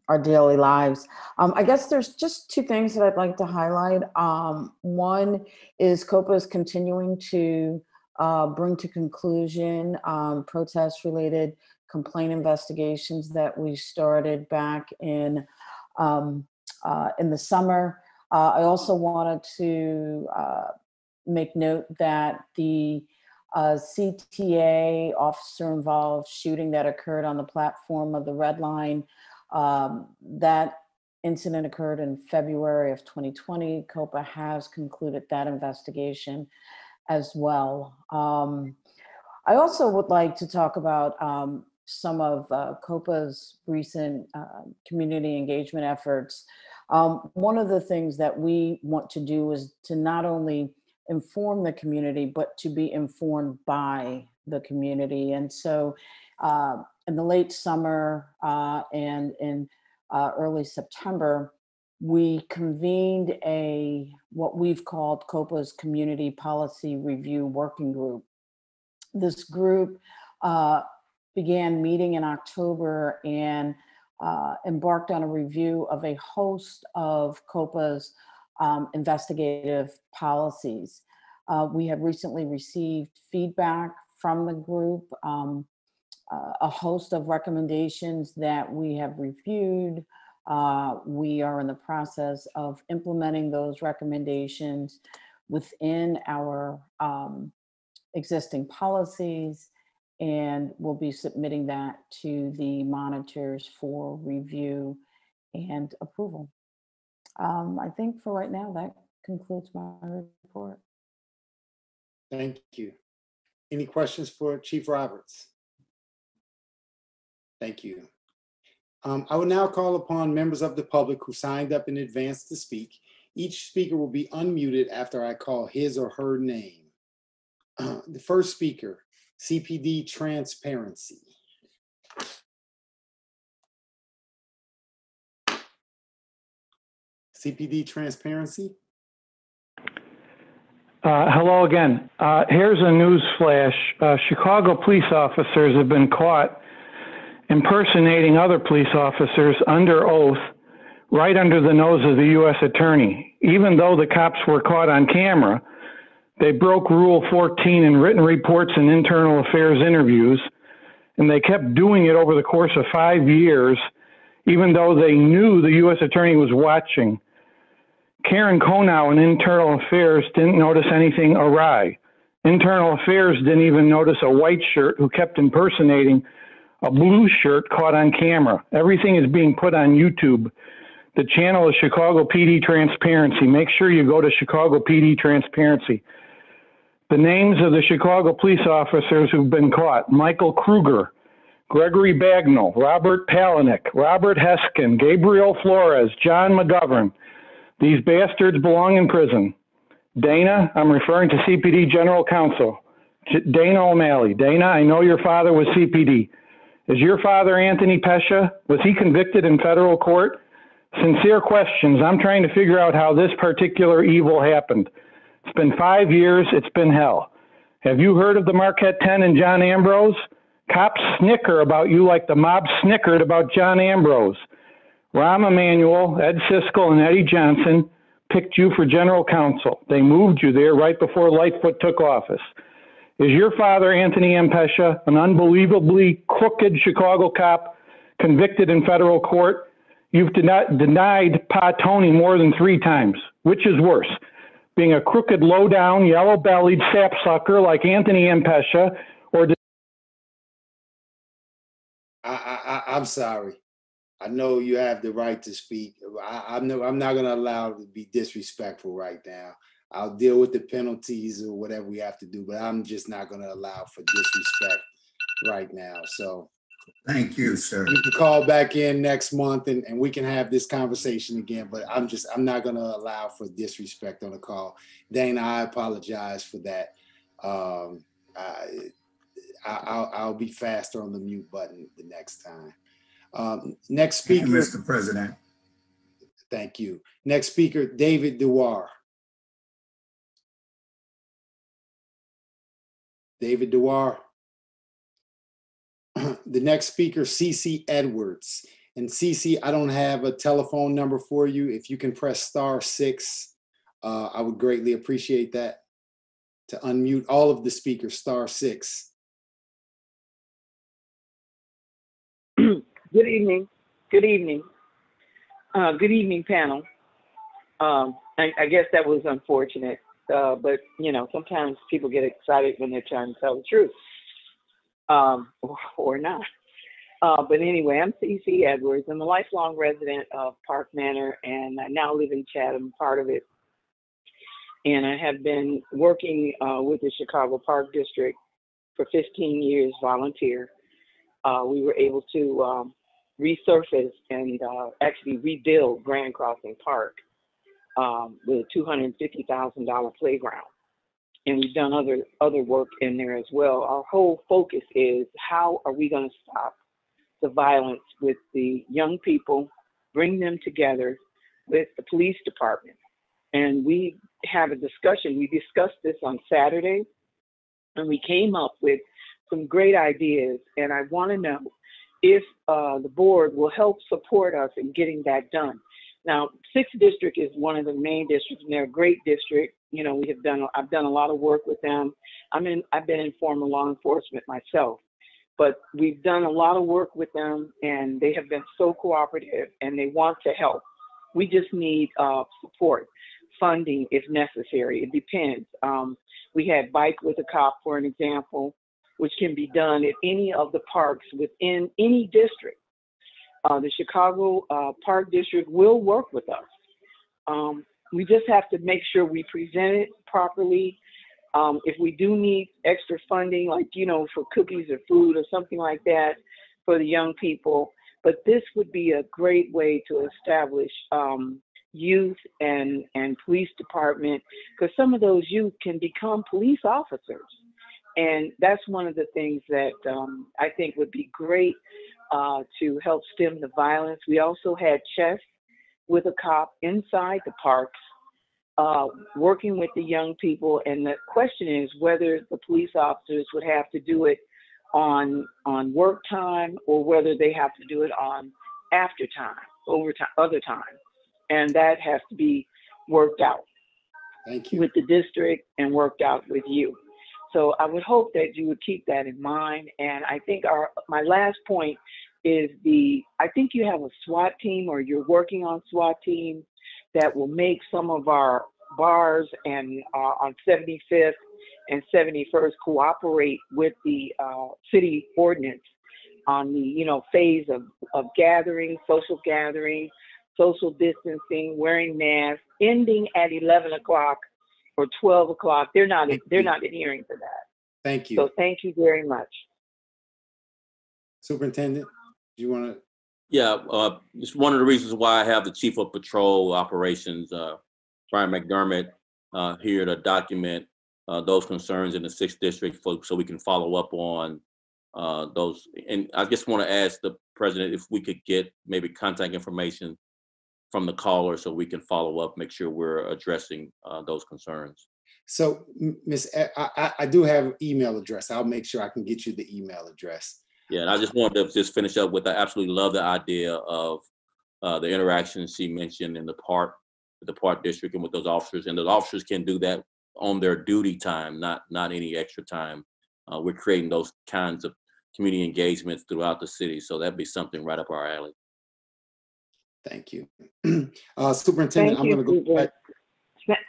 S9: our daily lives. I guess there's just two things that I'd like to highlight. One is COPA is continuing to bring to conclusion protest-related complaint investigations that we started back in the summer. I also wanted to make note that the CTA officer-involved shooting that occurred on the platform of the Red Line, that incident occurred in February of 2020. COPA has concluded that investigation as well. I also would like to talk about some of COPA's recent community engagement efforts. One of the things that we want to do is to not only inform the community, but to be informed by the community. And so in the late summer and in early September, we convened what we've called COPA's Community Policy Review Working Group. This group began meeting in October and embarked on a review of a host of COPA's investigative policies. We have recently received feedback from the group, a host of recommendations that we have reviewed. We are in the process of implementing those recommendations within our existing policies, and we'll be submitting that to the monitors for review and approval. I think for right now, that concludes my report.
S5: Thank you. Any questions for Chief Roberts? Thank you. I will now call upon members of the public who signed up in advance to speak. Each speaker will be unmuted after I call his or her name. The first speaker, CPD Transparency. CPD Transparency.
S10: Hello again. Here's a news flash. Chicago police officers have been caught impersonating other police officers under oath right under the nose of the U.S. attorney. Even though the cops were caught on camera, they broke Rule 14 in written reports and internal affairs interviews, and they kept doing it over the course of 5 years, even though they knew the U.S. attorney was watching. Karen Konow in Internal Affairs didn't notice anything awry. Internal Affairs didn't even notice a white shirt who kept impersonating a blue shirt caught on camera. Everything is being put on YouTube. The channel is Chicago PD Transparency. Make sure you go to Chicago PD Transparency. The names of the Chicago police officers who've been caught: Michael Kruger, Gregory Bagnall, Robert Palaniuk, Robert Heskin, Gabriel Flores, John McGovern. These bastards belong in prison. Dana, I'm referring to CPD General Counsel, Dana O'Malley. Dana, I know your father was CPD. Is your father Anthony Pescia? Was he convicted in federal court? Sincere questions. I'm trying to figure out how this particular evil happened. It's been 5 years. It's been hell. Have you heard of the Marquette 10 and John Ambrose? Cops snicker about you like the mob snickered about John Ambrose. Rahm Emanuel, Ed Siskel, and Eddie Johnson picked you for general counsel. They moved you there right before Lightfoot took office. Is your father, Anthony M. Pescia, an unbelievably crooked Chicago cop convicted in federal court? You've denied Pa Tony more than 3 times. Which is worse, being a crooked, low-down, yellow-bellied sapsucker like Anthony M. Pescia, or
S5: I'm sorry. I know you have the right to speak. I'm not going to allow it to be disrespectful right now. I'll deal with the penalties or whatever we have to do, but I'm just not going to allow for disrespect right now. So
S3: Thank you, sir.
S5: you can call back in next month and we can have this conversation again, but I'm not going to allow for disrespect on the call. Dana, I apologize for that. I'll be faster on the mute button the next time. Next speaker.
S3: Thank you, Mr. President.
S5: Thank you. Next speaker, David Dewar. David Dewar. The next speaker, Cece Edwards. And Cece, I don't have a telephone number for you. If you can press *6, I would greatly appreciate that to unmute all of the speakers, *6.
S11: Good evening. Good evening. Good evening, panel. I guess that was unfortunate, but you know, sometimes people get excited when they're trying to tell the truth, or not. But anyway, I'm C.C. Edwards. I'm a lifelong resident of Park Manor, and I now live in Chatham, part of it. And I have been working with the Chicago Park District for 15 years, volunteer. We were able to resurface and actually rebuild Grand Crossing Park with a $250,000 playground. And we've done other work in there as well. Our whole focus is how are we going to stop the violence with the young people, bring them together with the police department. And we have a discussion. We discussed this on Saturday, and we came up with some great ideas. And I want to know if the board will help support us in getting that done. Now, 6th District is one of the main districts, and they're a great district. You know, I've done a lot of work with them. I've been in former law enforcement myself, but we've done a lot of work with them, and they have been so cooperative, and they want to help. We just need support, funding if necessary. It depends. We had Bike with a Cop, for an example, which can be done at any of the parks within any district. The Chicago Park District will work with us. We just have to make sure we present it properly. If we do need extra funding, like, you know, for cookies or food or something like that for the young people, but this would be a great way to establish youth and police department, because some of those youth can become police officers. And that's one of the things that I think would be great to help stem the violence. We also had chess with a cop inside the parks, working with the young people. And the question is whether the police officers would have to do it on work time or whether they have to do it on after time, overtime, other time. And that has to be worked out.
S5: Thank you.
S11: With the district and worked out with you. So I would hope that you would keep that in mind. And I think my last point is I think you have a SWAT team, or you're working on SWAT team that will make some of our bars and on 75th and 71st cooperate with the city ordinance on the, you know, phase of gathering, social distancing, wearing masks, ending at 11 o'clock or 12 o'clock. They're not adhering to that.
S5: Thank you.
S11: So thank you very much.
S5: Superintendent, do you want to?
S2: Yeah, it's one of the reasons why I have the Chief of Patrol Operations, Brian McDermott, here to document those concerns in the 6th District so we can follow up on those. And I just want to ask the President if we could get maybe contact information from the caller so we can follow up, make sure we're addressing those concerns.
S5: So, I do have an email address. I'll make sure I can get you the email address.
S2: Yeah, and I just wanted to just finish up with, I absolutely love the idea of the interactions she mentioned in the park district and with those officers. And those officers can do that on their duty time, not any extra time. We're creating those kinds of community engagements throughout the city. So that'd be something right up our alley.
S5: Thank you. Superintendent, I'm going to go back.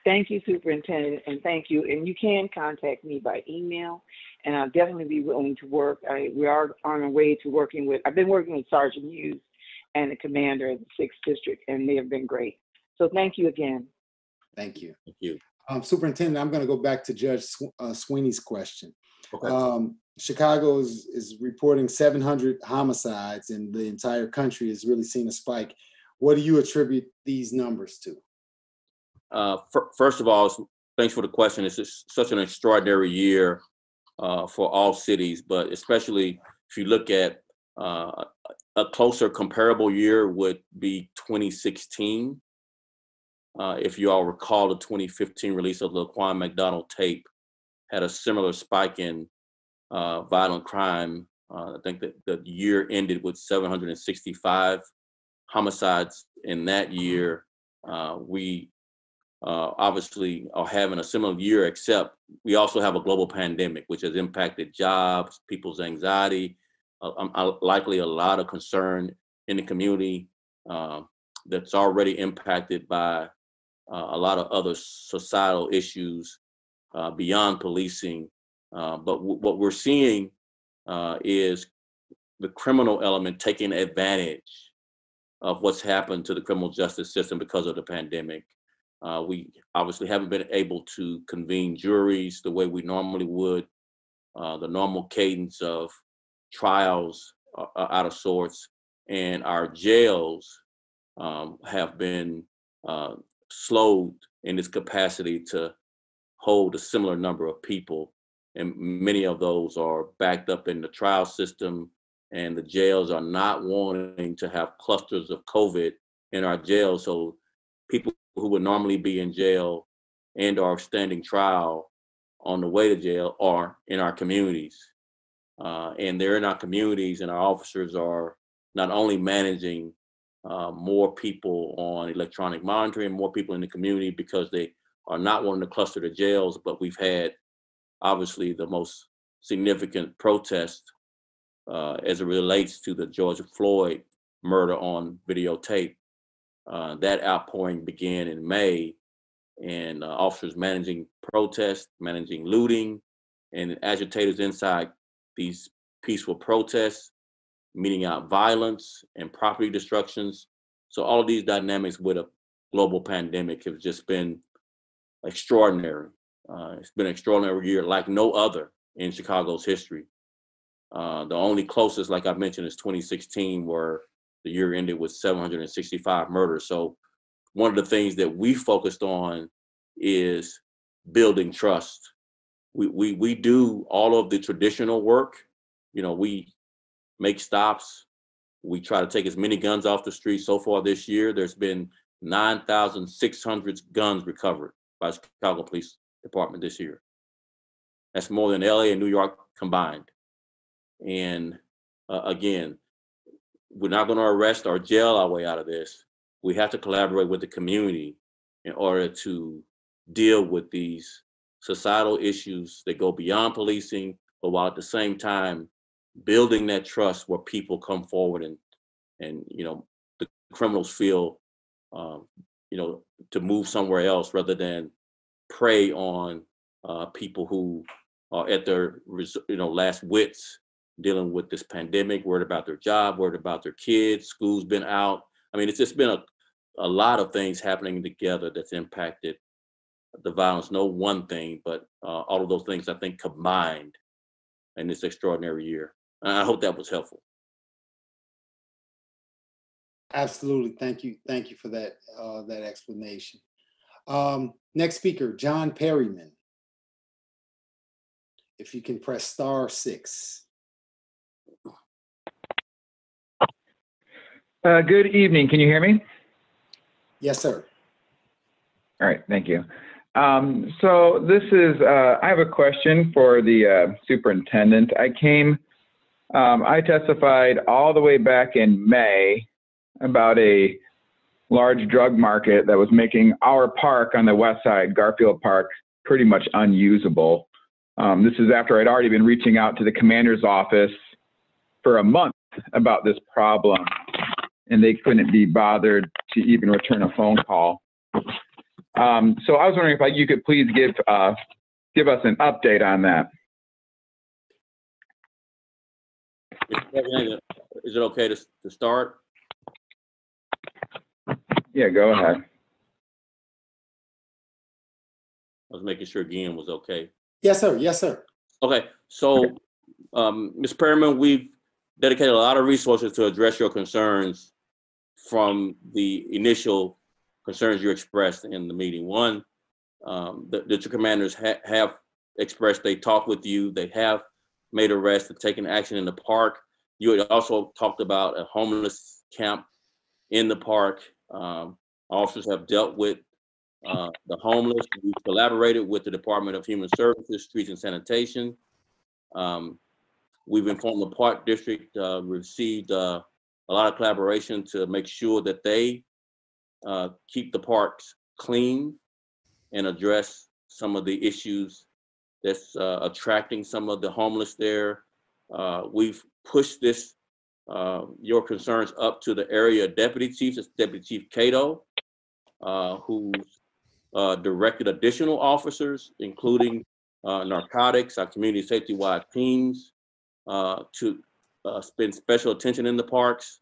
S11: Thank you, Superintendent, and thank you. And you can contact me by email, and I'll definitely be willing to work. We are on our way to working with, I've been working with Sergeant Hughes and the commander of the 6th District, and they have been great. So thank you again.
S5: Thank you.
S2: Thank you.
S5: Superintendent, I'm going to go back to Judge Sweeney's question.
S2: Okay.
S5: Chicago is reporting 700 homicides, and the entire country has really seen a spike. What do you attribute these numbers to?
S2: First of all, thanks for the question. It's just such an extraordinary year for all cities, but especially if you look at a closer comparable year would be 2016. If you all recall, the 2015 release of the Laquan McDonald tape had a similar spike in violent crime. I think that the year ended with 765 homicides in that year. We obviously are having a similar year, except we also have a global pandemic, which has impacted jobs, people's anxiety, likely a lot of concern in the community that's already impacted by a lot of other societal issues beyond policing. But what we're seeing is the criminal element taking advantage of what's happened to the criminal justice system because of the pandemic. We obviously haven't been able to convene juries the way we normally would. The normal cadence of trials are out of sorts, and our jails have been slowed in its capacity to hold a similar number of people. And many of those are backed up in the trial system, and the jails are not wanting to have clusters of COVID in our jails. So people who would normally be in jail and are standing trial on the way to jail are in our communities. And they're in our communities, and our officers are not only managing more people on electronic monitoring, more people in the community because they are not wanting to cluster the jails, but we've had obviously the most significant protest as it relates to the George Floyd murder on videotape. That outpouring began in May, and officers managing protests, managing looting, and agitators inside these peaceful protests, meting out violence and property destructions. So all of these dynamics with a global pandemic have just been extraordinary. It's been an extraordinary year like no other in Chicago's history. The only closest, like I mentioned, is 2016, where the year ended with 765 murders. So one of the things that we focused on is building trust. We do all of the traditional work. We make stops. We try to take as many guns off the street. So far this year, there's been 9,600 guns recovered by the Chicago Police Department this year. That's more than LA and New York combined. And again, we're not going to arrest or jail our way out of this. We have to collaborate with the community in order to deal with these societal issues that go beyond policing, but while at the same time building that trust where people come forward and the criminals feel to move somewhere else rather than prey on people who are at their last wits dealing with this pandemic, worried about their job, worried about their kids, school's been out. I mean, it's just been a lot of things happening together that's impacted the violence. No one thing, but all of those things, I think, combined in this extraordinary year. And I hope that was helpful.
S5: Absolutely. Thank you. Thank you for that, that explanation. Next speaker, John Perryman. If you can press *6.
S12: Good evening. Can you hear me?
S5: Yes, sir.
S12: All right. Thank you. So this is, I have a question for the superintendent. I testified all the way back in May about a large drug market that was making our park on the west side, Garfield Park, pretty much unusable. This is after I'd already been reaching out to the commander's office for a month about this problem, and they couldn't be bothered to even return a phone call. So I was wondering if you could please give us an update on that.
S2: Is it okay to start?
S12: Yeah, go ahead.
S2: I was making sure Guillaume was okay.
S5: Yes, sir. Yes, sir.
S2: Okay. So, Ms. Perryman, we've dedicated a lot of resources to address your concerns from the initial concerns you expressed in the meeting. One, the two commanders have expressed they talked with you, they have made arrests and taken action in the park. You had also talked about a homeless camp in the park. Officers have dealt with the homeless. We've collaborated with the Department of Human Services, Streets and Sanitation. We've informed the Park District, received a lot of collaboration to make sure that they keep the parks clean and address some of the issues that's attracting some of the homeless there. We've pushed this, your concerns up to the area deputy chiefs. It's Deputy Chief Cato, who's directed additional officers, including narcotics, our community safety-wide teams, to spend special attention in the parks.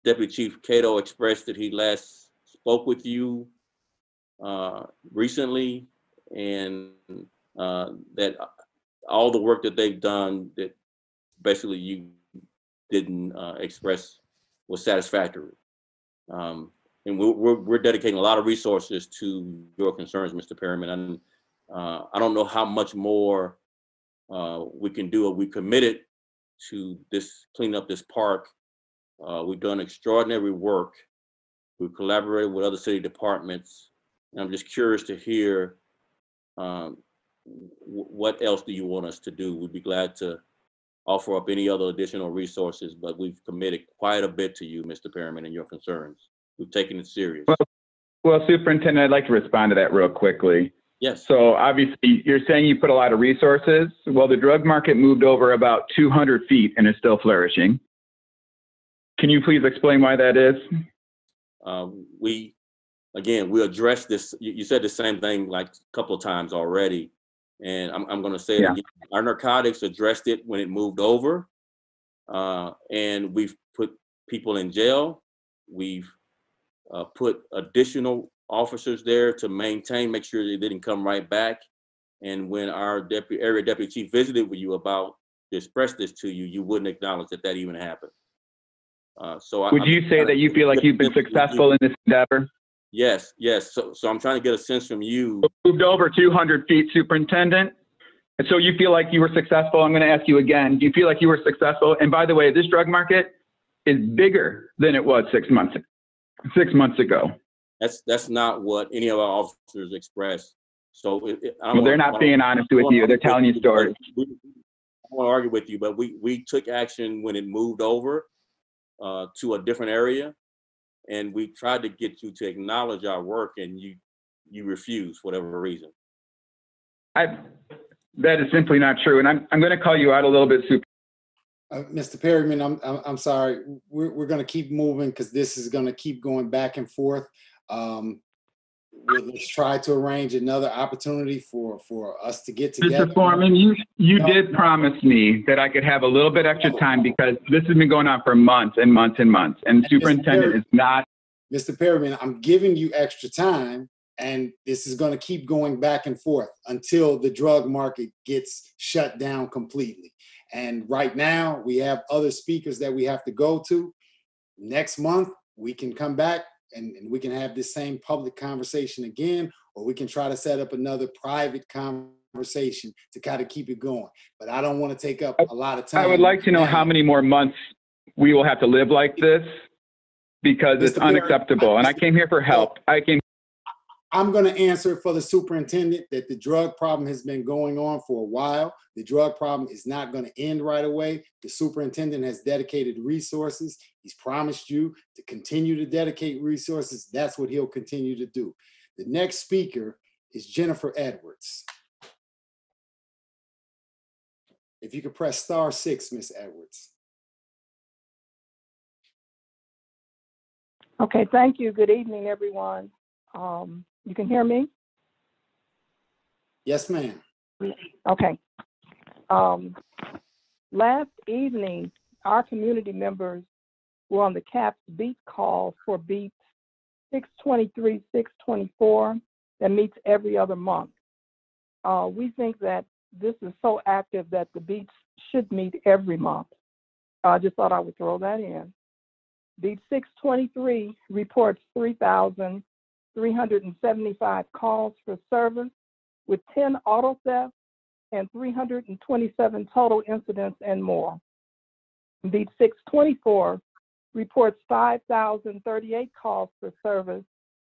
S2: Deputy Chief Cato expressed that he last spoke with you recently, and that all the work that they've done that basically you didn't express was satisfactory. And we're dedicating a lot of resources to your concerns, Mr. Perryman. And I don't know how much more we can do. We committed to this, clean up this park. We've done extraordinary work. We've collaborated with other city departments. And I'm just curious to hear what else do you want us to do? We'd be glad to offer up any other additional resources, but we've committed quite a bit to you, Mr. Perryman, and your concerns. We've taken it serious.
S12: Well, Superintendent, I'd like to respond to that real quickly.
S2: Yes.
S12: So obviously, you're saying you put a lot of resources. Well, the drug market moved over about 200 feet and is still flourishing. Can you please explain why that is?
S2: We addressed this. You said the same thing like a couple of times already. And I'm going to say it again. Our narcotics addressed it when it moved over. And we've put people in jail. We've put additional officers there to make sure they didn't come right back. And when our area deputy chief visited with you to express this to you, you wouldn't acknowledge that even happened.
S12: Would you say that you feel like you've been successful in this endeavor?
S2: Yes. So I'm trying to get a sense from you.
S12: Moved over 200 feet, Superintendent. And so you feel like you were successful. I'm going to ask you again. Do you feel like you were successful? And by the way, this drug market is bigger than it was 6 months ago.
S2: That's not what any of our officers expressed. So
S12: they're not being honest with you. They're telling you stories.
S2: I don't want to argue with you, but we took action when it moved over to a different area, and we tried to get you to acknowledge our work, and you refused for whatever reason.
S12: That is simply not true, and I'm going to call you out a little bit, Super.
S5: Mr. Perryman, I'm sorry. We're going to keep moving because this is going to keep going back and forth. Let's try to arrange another opportunity for us to get together.
S12: Mr. Foreman, you did promise me that I could have a little bit extra time because this has been going on for months and months and months, and Superintendent is not.
S5: Mr. Perryman, I'm giving you extra time, and this is going to keep going back and forth until the drug market gets shut down completely. And right now, we have other speakers that we have to go to. Next month, we can come back and we can have this same public conversation again, or we can try to set up another private conversation to kind of keep it going. But I don't want to take up a lot of time.
S12: I would like to know how many more months we will have to live like this, because it's unacceptable. And I came here for help.
S5: I'm going to answer for the superintendent that the drug problem has been going on for a while. The drug problem is not going to end right away. The superintendent has dedicated resources. He's promised you to continue to dedicate resources. That's what he'll continue to do. The next speaker is Jennifer Edwards. If you could press *6, Ms. Edwards.
S13: Okay, thank you. Good evening, everyone. You can hear me?
S5: Yes, ma'am.
S13: Okay. Last evening, our community members were on the CAPS beat call for beats 623, 624 that meets every other month. We think that this is so active that the beats should meet every month. I just thought I would throw that in. Beat 623 reports 3,375 calls for service with 10 auto thefts and 327 total incidents and more. Beat 624 reports 5,038 calls for service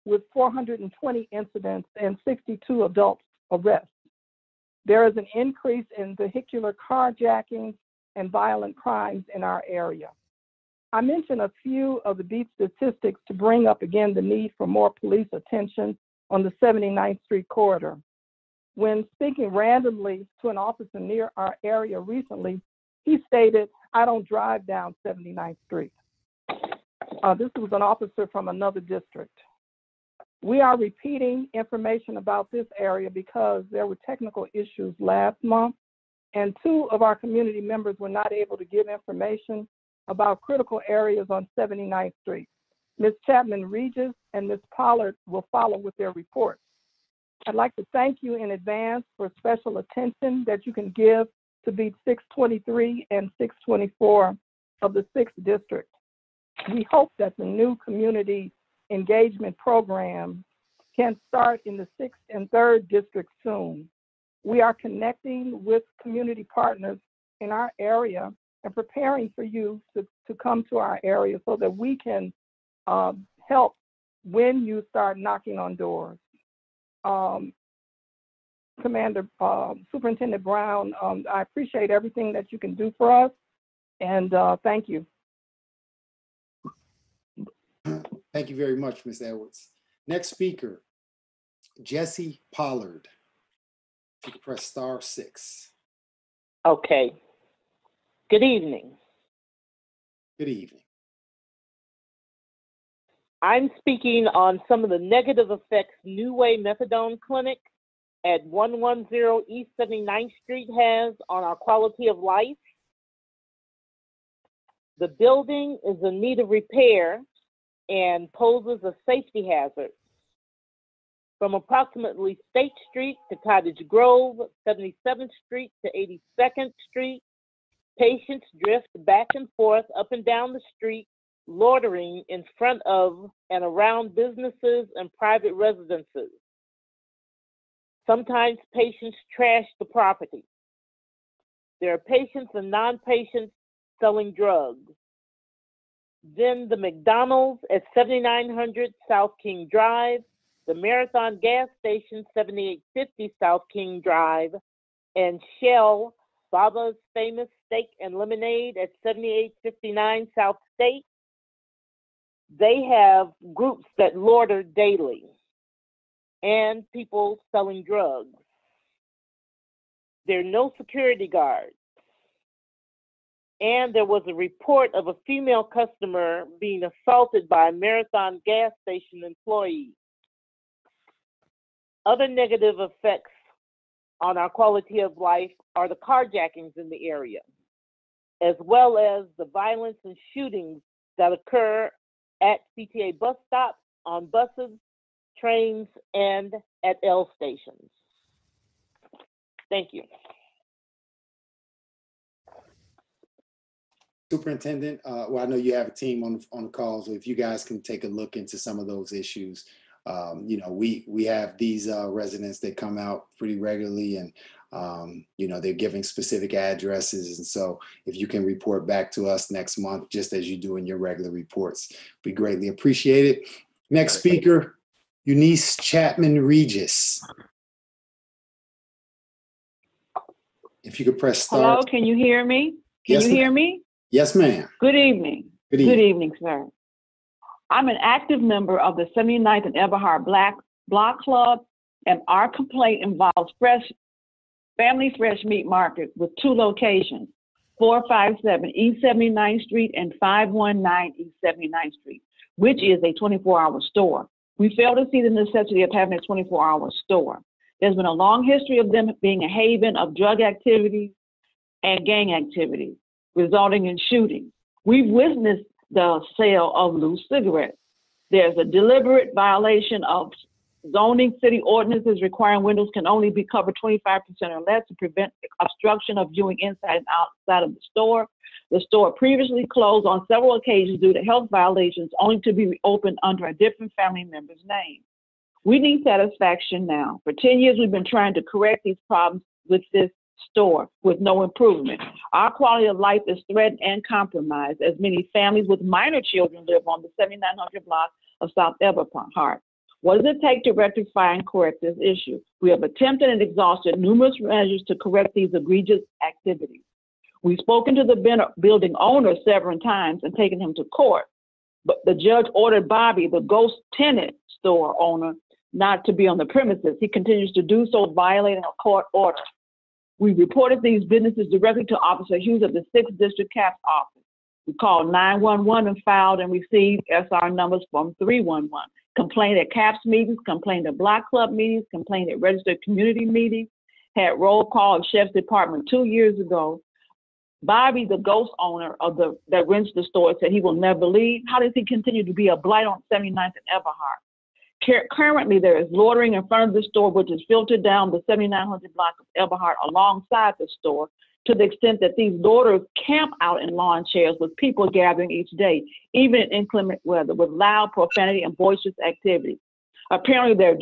S13: with 420 incidents and 62 adult arrests. There is an increase in vehicular carjackings and violent crimes in our area. I mentioned a few of the beat statistics to bring up again the need for more police attention on the 79th Street corridor. When speaking randomly to an officer near our area recently, he stated, "I don't drive down 79th Street." This was an officer from another district. We are repeating information about this area because there were technical issues last month, and 2 of our community members were not able to give information about critical areas on 79th Street. Ms. Chapman-Regis and Ms. Pollard will follow with their reports. I'd like to thank you in advance for special attention that you can give to beat 623 and 624 of the 6th District. We hope that the new community engagement program can start in the 6th and 3rd District soon. We are connecting with community partners in our area and preparing for you to come to our area so that we can help when you start knocking on doors. Superintendent Brown, I appreciate everything that you can do for us, and thank you.
S5: Thank you very much, Ms. Edwards. Next speaker, Jesse Pollard. You can press *6.
S14: Okay. Good evening.
S5: Good evening.
S14: I'm speaking on some of the negative effects New Way Methadone Clinic at 110 East 79th Street has on our quality of life. The building is in need of repair and poses a safety hazard. From approximately State Street to Cottage Grove, 77th Street to 82nd Street, patients drift back and forth up and down the street, loitering in front of and around businesses and private residences. Sometimes patients trash the property. There are patients and non-patients selling drugs. Then the McDonald's at 7900 South King Drive, the Marathon gas station 7850 South King Drive, and Shell, Baba's Famous Steak and Lemonade at 7859 South State. They have groups that loiter daily and people selling drugs. There are no security guards. And there was a report of a female customer being assaulted by a Marathon gas station employee. Other negative effects on our quality of life are the carjackings in the area, as well as the violence and shootings that occur at CTA bus stops, on buses, trains, and at L stations. Thank you.
S5: Superintendent, well, I know you have a team on the call, so if you guys can take a look into some of those issues. You know, we have these residents that come out pretty regularly, and you know, they're giving specific addresses, and so if you can report back to us next month, just as you do in your regular reports, we greatly appreciate it. Next speaker, Eunice Chapman-Regis. If you could press *.
S15: Hello, can you hear me? Can you hear me?
S5: Yes, ma'am.
S15: Good evening.
S5: Good evening.
S15: Good evening, sir. I'm an active member of the 79th and Eberhard Block Club, and our complaint involves Family Fresh Meat Market with 2 locations, 457 East 79th Street and 519 East 79th Street, which is a 24-hour store. We fail to see the necessity of having a 24-hour store. There's been a long history of them being a haven of drug activities and gang activities, resulting in shootings. We've witnessed the sale of loose cigarettes. There's a deliberate violation of zoning city ordinances requiring windows can only be covered 25% or less to prevent obstruction of viewing inside and outside of the store. The store previously closed on several occasions due to health violations, only to be reopened under a different family member's name. We need satisfaction now. For 10 years, we've been trying to correct these problems with this store with no improvement. Our quality of life is threatened and compromised as many families with minor children live on the 7900 block of South Eberhard. What does it take to rectify and correct this issue? We have attempted and exhausted numerous measures to correct these egregious activities. We've spoken to the building owner several times and taken him to court, but the judge ordered Bobby, the ghost tenant store owner, not to be on the premises. He continues to do so, violating a court order. We reported these businesses directly to Officer Hughes of the 6th District CAPS office. We called 911 and filed and received SR numbers from 311. Complained at CAPS meetings, complained at block club meetings, complained at registered community meetings, had roll call at Sheriff's Department 2 years ago. Bobby, the ghost owner of that rents the store, said he will never leave. How does he continue to be a blight on 79th and Eberhard? Currently, there is loitering in front of the store, which is filtered down the 7900 block of Eberhard alongside the store, to the extent that these loiterers camp out in lawn chairs with people gathering each day, even in inclement weather, with loud profanity and boisterous activity. Apparently, they're...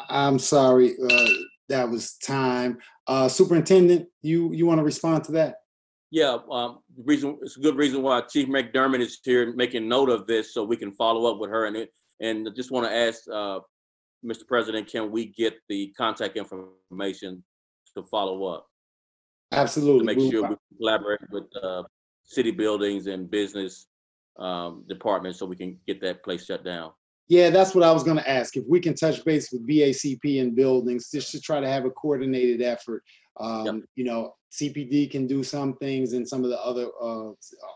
S5: I'm sorry, that was time. Superintendent, you want to respond to that?
S2: Yeah, it's a good reason why Chief McDermott is here making note of this so we can follow up with her. And I just want to ask, Mr. President, can we get the contact information to follow up?
S5: Absolutely.
S2: To make sure we collaborate with city buildings and business departments so we can get that place shut down.
S5: Yeah, that's what I was going to ask. If we can touch base with BACP and buildings, just to try to have a coordinated effort. You know, CPD can do some things, and some of the other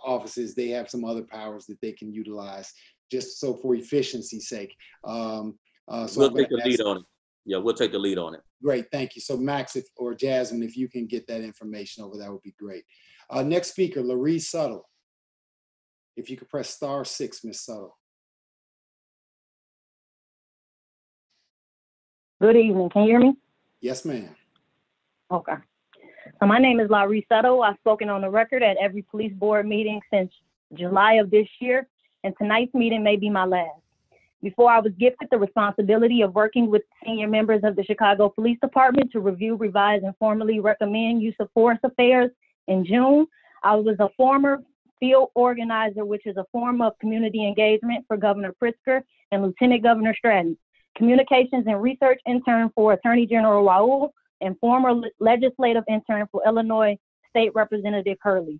S5: offices, they have some other powers that they can utilize, just so for efficiency's sake. So
S2: we'll take the lead on it. Yeah, we'll take the lead on it.
S5: Great, thank you. So Max or Jasmine, if you can get that information over, that would be great. Next speaker, Laree Suttle. If you could press *6, Miss Suttle.
S16: Good evening. Can you hear me?
S5: Yes, ma'am.
S16: Okay. So my name is Laree Suttle. I've spoken on the record at every police board meeting since July of this year, and tonight's meeting may be my last. Before I was gifted the responsibility of working with senior members of the Chicago Police Department to review, revise, and formally recommend use of force affairs in June, I was a former field organizer, which is a form of community engagement for Governor Pritzker and Lieutenant Governor Stratton, communications and research intern for Attorney General Raoul, and former legislative intern for Illinois State Representative Hurley.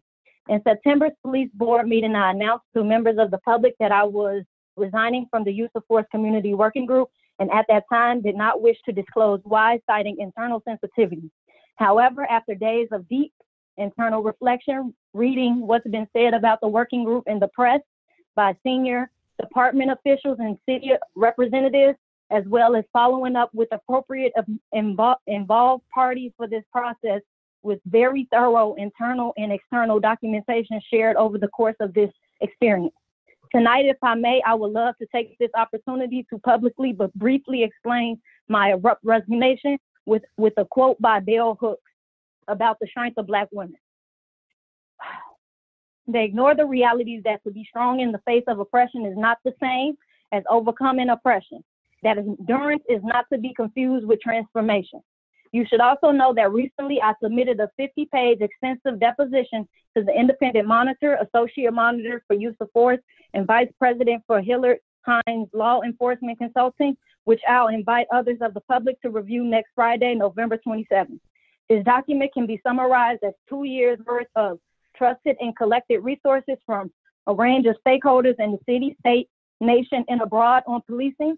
S16: In September's police board meeting, I announced to members of the public that I was resigning from the Use of Force Community Working Group, and at that time did not wish to disclose why, citing internal sensitivity. However, after days of deep internal reflection, reading what's been said about the working group in the press by senior department officials and city representatives, as well as following up with appropriate involved parties for this process with very thorough internal and external documentation shared over the course of this experience. Tonight, if I may, I would love to take this opportunity to publicly but briefly explain my abrupt resignation with a quote by Bell Hooks about the strength of Black women. They ignore the realities that to be strong in the face of oppression is not the same as overcoming oppression. That endurance is not to be confused with transformation. You should also know that recently I submitted a 50-page extensive deposition to the Independent Monitor, Associate Monitor for Use of Force, and Vice President for Hillard Hines Law Enforcement Consulting, which I'll invite others of the public to review next Friday, November 27th. This document can be summarized as 2 years worth of trusted and collected resources from a range of stakeholders in the city, state, nation, and abroad on policing,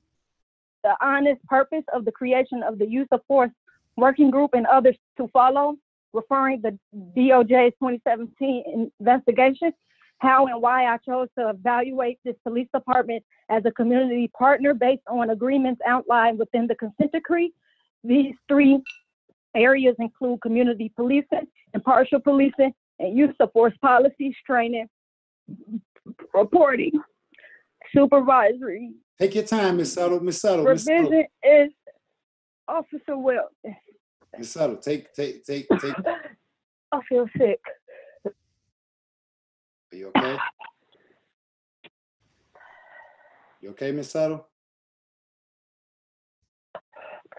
S16: the honest purpose of the creation of the Use of Force Working Group and others to follow, referring the DOJ's 2017 investigation, how and why I chose to evaluate this police department as a community partner based on agreements outlined within the consent decree. These 3 areas include community policing, impartial policing, and use of force policies, training, reporting, supervisory.
S5: Take your time, Ms. Suttle. Ms. Suttle.
S16: Provision is Officer Wells.
S5: Ms. Suttle, take.
S16: I feel sick.
S5: Are you okay? You okay, Ms. Suttle?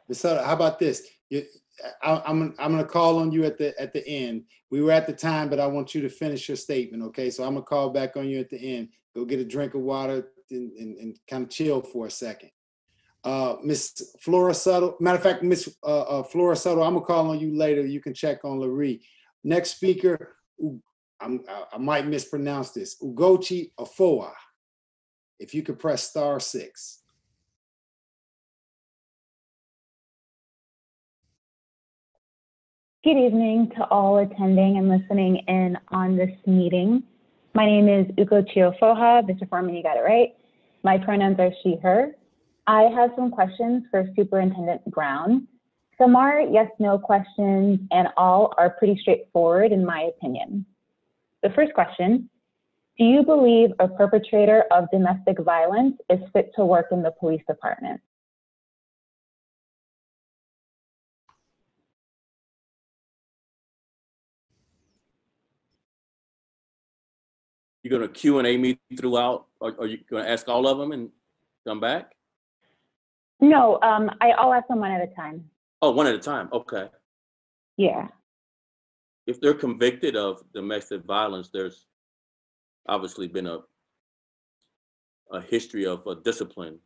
S5: Ms. Suttle, how about this? I'm gonna call on you at the end. We were at the time, but I want you to finish your statement, okay? So I'm gonna call back on you at the end. Go get a drink of water and kind of chill for a second. Miss Flora Subtle. Matter of fact, Miss Flora Subtle, I'm gonna call on you later. You can check on Larry. Next speaker, I might mispronounce this. Ugochi Afoa. If you could press *6.
S17: Good evening to all attending and listening in on this meeting. My name is Ugochi Ofoha. Mr. Foreman, you got it right. My pronouns are she, her. I have some questions for Superintendent Brown. Some are yes, no questions, and all are pretty straightforward in my opinion. The first question, do you believe a perpetrator of domestic violence is fit to work in the police department?
S2: You're going to Q&A me throughout, or are you going to ask all of them and come back?
S17: No, I'll ask them one at a time.
S2: Oh, one at a time, okay.
S17: Yeah.
S2: If they're convicted of domestic violence, there's obviously been a history of discipline.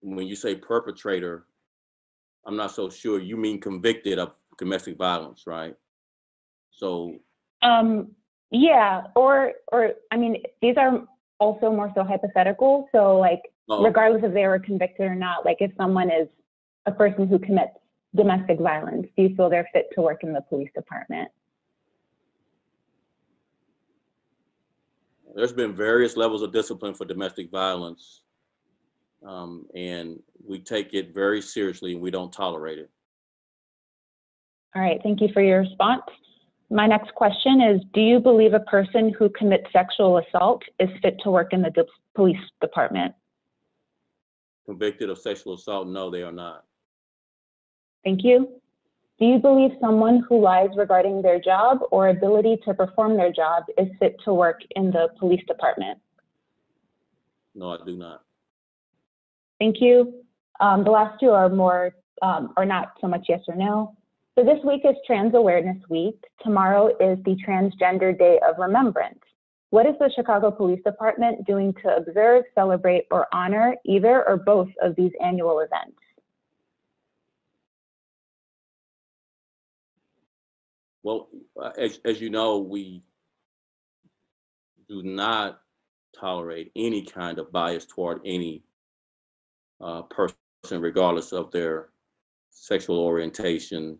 S2: When you say perpetrator, I'm not so sure you mean convicted of domestic violence, right? So.
S17: Yeah, or I mean, these are also more so hypothetical. So like, regardless if they were convicted or not, like if someone is a person who commits domestic violence, do you feel they're fit to work in the police department?
S2: There's been various levels of discipline for domestic violence, and we take it very seriously and we don't tolerate it.
S17: All right, thank you for your response. My next question is, do you believe a person who commits sexual assault is fit to work in the police department?
S2: Convicted of sexual assault? No, they are not.
S17: Thank you. Do you believe someone who lies regarding their job or ability to perform their job is fit to work in the police department?
S2: No, I do not.
S17: Thank you. The last two are more, are not so much yes or no. So this week is Trans Awareness Week. Tomorrow is the Transgender Day of Remembrance. What is the Chicago Police Department doing to observe, celebrate, or honor either or both of these annual events?
S2: Well, as you know, we do not tolerate any kind of bias toward any person, regardless of their sexual orientation,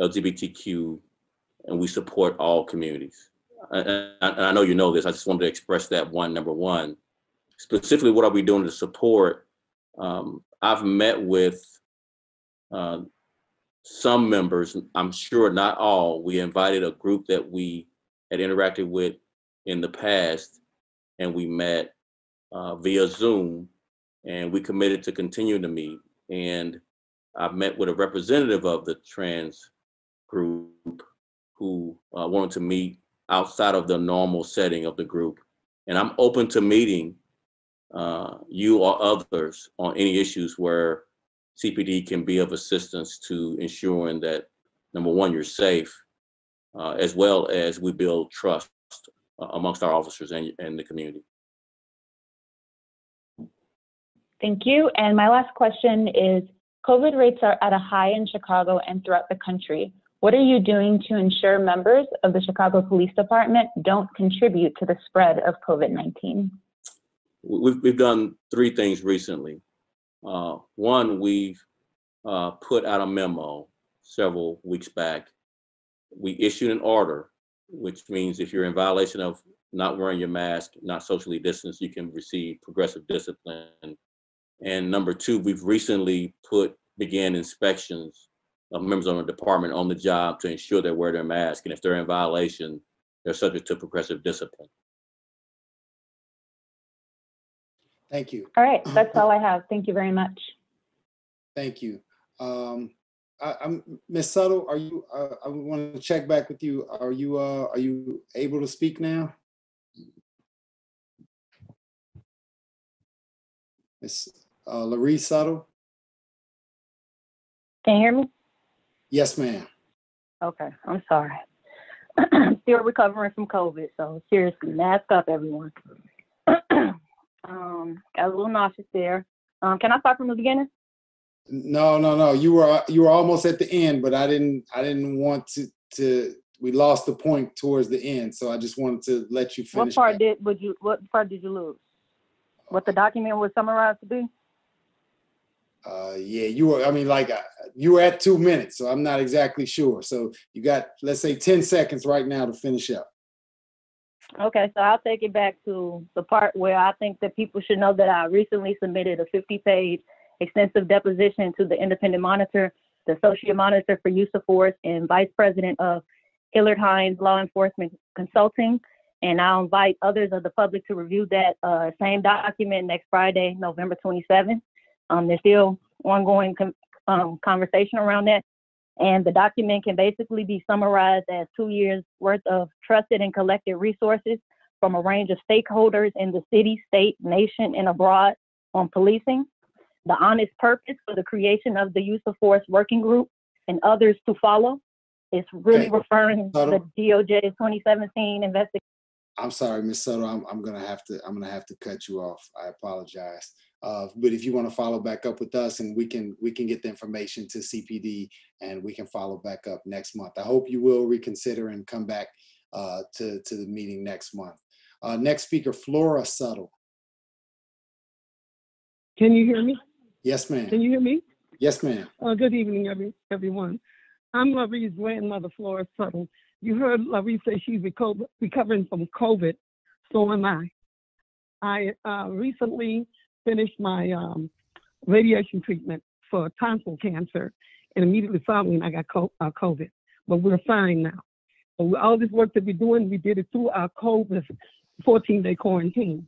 S2: LGBTQ, and we support all communities. And I know you know this, I just wanted to express that number one. Specifically, what are we doing to support? I've met with some members, I'm sure not all. We invited a group that we had interacted with in the past, and we met via Zoom, and we committed to continue to meet. And I've met with a representative of the trans group who wanted to meet outside of the normal setting of the group. And I'm open to meeting you or others on any issues where CPD can be of assistance to ensuring that, number one, you're safe, as well as we build trust amongst our officers and the community.
S17: Thank you. And my last question is, COVID rates are at a high in Chicago and throughout the country. What are you doing to ensure members of the Chicago Police Department don't contribute to the spread of COVID-19?
S2: We've done three things recently. One, we've put out a memo several weeks back. We issued an order, which means if you're in violation of not wearing your mask, not socially distanced, you can receive progressive discipline. And number two, we've recently began inspections of members of the department on the job to ensure they wear their mask. And if they're in violation, they're subject to progressive discipline.
S5: Thank you.
S17: All right, that's all I have. Thank you very much.
S5: Thank you. Ms. Subtle, are you? I want to check back with you. Are you able to speak now? Ms. Larry Subtle.
S16: Can you hear me?
S5: Yes, ma'am.
S16: Okay, I'm sorry. Still recovering from COVID, so seriously, mask up, everyone. Got a little nauseous there. Can I start from the beginning?
S5: No. You were almost at the end, but I didn't want to. We lost the point towards the end, so I just wanted to let you finish.
S16: What part did you lose? What the document was summarized to be?
S5: Yeah, you were. I mean, like you were at 2 minutes, so I'm not exactly sure. So you got, let's say, 10 seconds right now to finish up.
S16: Okay, so I'll take it back to the part where I think that people should know that I recently submitted a 50-page extensive deposition to the independent monitor, the associate monitor for use of force, and vice president of Hillard Hines Law Enforcement Consulting. And I'll invite others of the public to review that same document next Friday, November 27th. There's still ongoing conversation around that. And the document can basically be summarized as 2 years worth of trusted and collected resources from a range of stakeholders in the city, state, nation, and abroad on policing, the honest purpose for the creation of the use of force working group and others to follow. It's really referring to the DOJ's 2017 investigation.
S5: I'm sorry, Ms. Soto. I'm gonna have to cut you off. I apologize. But if you want to follow back up with us, and we can get the information to CPD, and we can follow back up next month. I hope you will reconsider and come back to the meeting next month. Next speaker, Flora Suttle.
S13: Can you hear me?
S5: Yes, ma'am.
S13: Can you hear me?
S5: Yes, ma'am.
S13: Good evening, everyone. I'm Larie's grandmother, Flora Suttle. You heard Larie say she's recovering from COVID. So am I. I recently finished my radiation treatment for tonsil cancer, and immediately following I got COVID. But we're fine now. So all this work that we're doing, we did it through our COVID 14-day quarantine.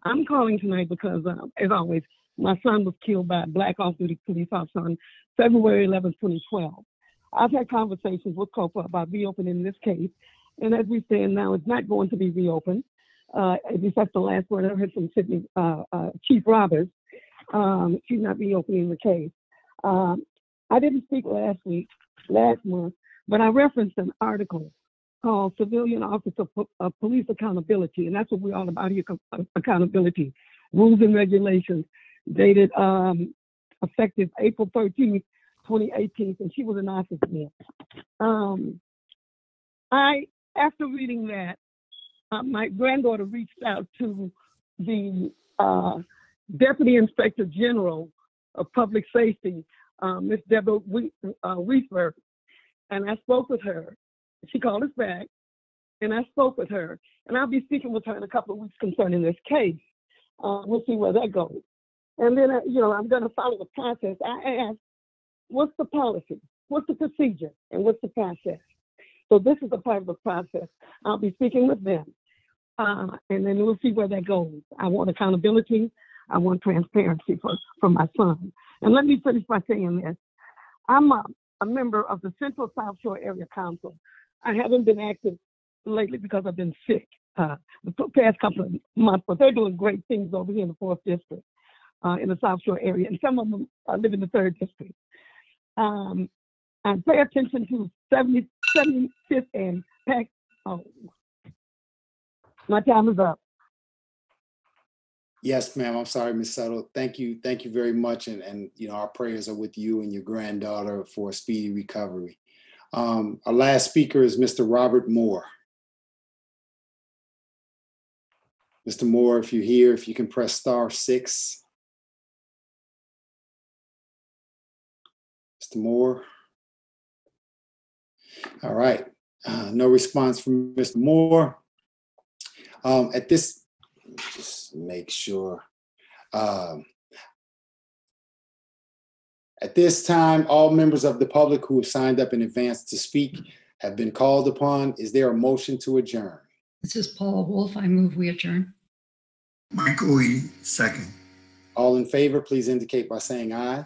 S13: I'm calling tonight because, as always, my son was killed by a black off-duty police officer on February 11, 2012. I've had conversations with COPA about reopening this case, and as we stand now, it's not going to be reopened. At least that's the last word I heard from Sydney, Chief Roberts. She's not reopening the case. I didn't speak last month, but I referenced an article called Civilian Office of Police Accountability, and that's what we're all about here, accountability, rules and regulations, dated effective April 13th, 2018, and she was an officer there. After reading that, my granddaughter reached out to the Deputy Inspector General of Public Safety, Ms. Deborah Weisberg, and I spoke with her. She called us back, and I spoke with her, and I'll be speaking with her in a couple of weeks concerning this case. We'll see where that goes. And then, I'm going to follow the process. I asked, what's the policy? What's the procedure? And what's the process? So this is a part of the process. I'll be speaking with them. And then we'll see where that goes. I want accountability. I want transparency for my son. And let me finish by saying this. I'm a member of the Central South Shore Area Council. I haven't been active lately because I've been sick the past couple of months, but they're doing great things over here in the 4th District, in the South Shore area. And some of them live in the 3rd District. I pay attention to 75th and Pack. Oh, my time is up.
S5: Yes, ma'am. I'm sorry, Ms. Suttle. Thank you very much. And our prayers are with you and your granddaughter for a speedy recovery. Our last speaker is Mr. Robert Moore. Mr. Moore, if you're here, if you can press *6. Mr. Moore. All right. No response from Mr. Moore. At this, just make sure. At this time, all members of the public who have signed up in advance to speak have been called upon. Is there a motion to adjourn?
S6: This is Paul Wolf. I move we adjourn.
S3: Michael E. second.
S5: All in favor, please indicate by saying aye.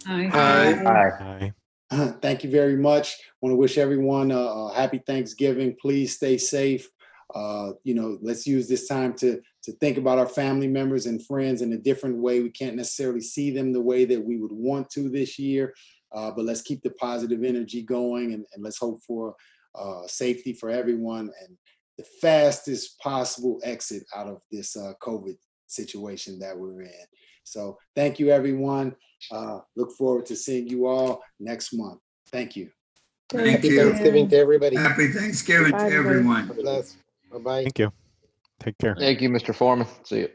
S6: Aye.
S1: Aye.
S7: Aye.
S5: Thank you very much. I want to wish everyone a happy Thanksgiving. Please stay safe. Let's use this time to think about our family members and friends in a different way. We can't necessarily see them the way that we would want to this year, but let's keep the positive energy going, and let's hope for safety for everyone and the fastest possible exit out of this COVID situation that we're in. So thank you, everyone. Look forward to seeing you all next month. Thank you.
S3: Thank
S18: Happy
S3: you.
S18: Thanksgiving to everybody.
S3: Happy Thanksgiving
S4: Bye,
S3: to
S4: everybody.
S3: everyone.
S18: God bless. Bye-bye.
S7: Thank you. Take care.
S1: Thank you, Mr. Foreman. See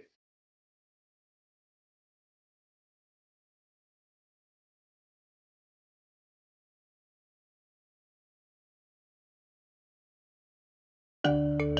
S1: you.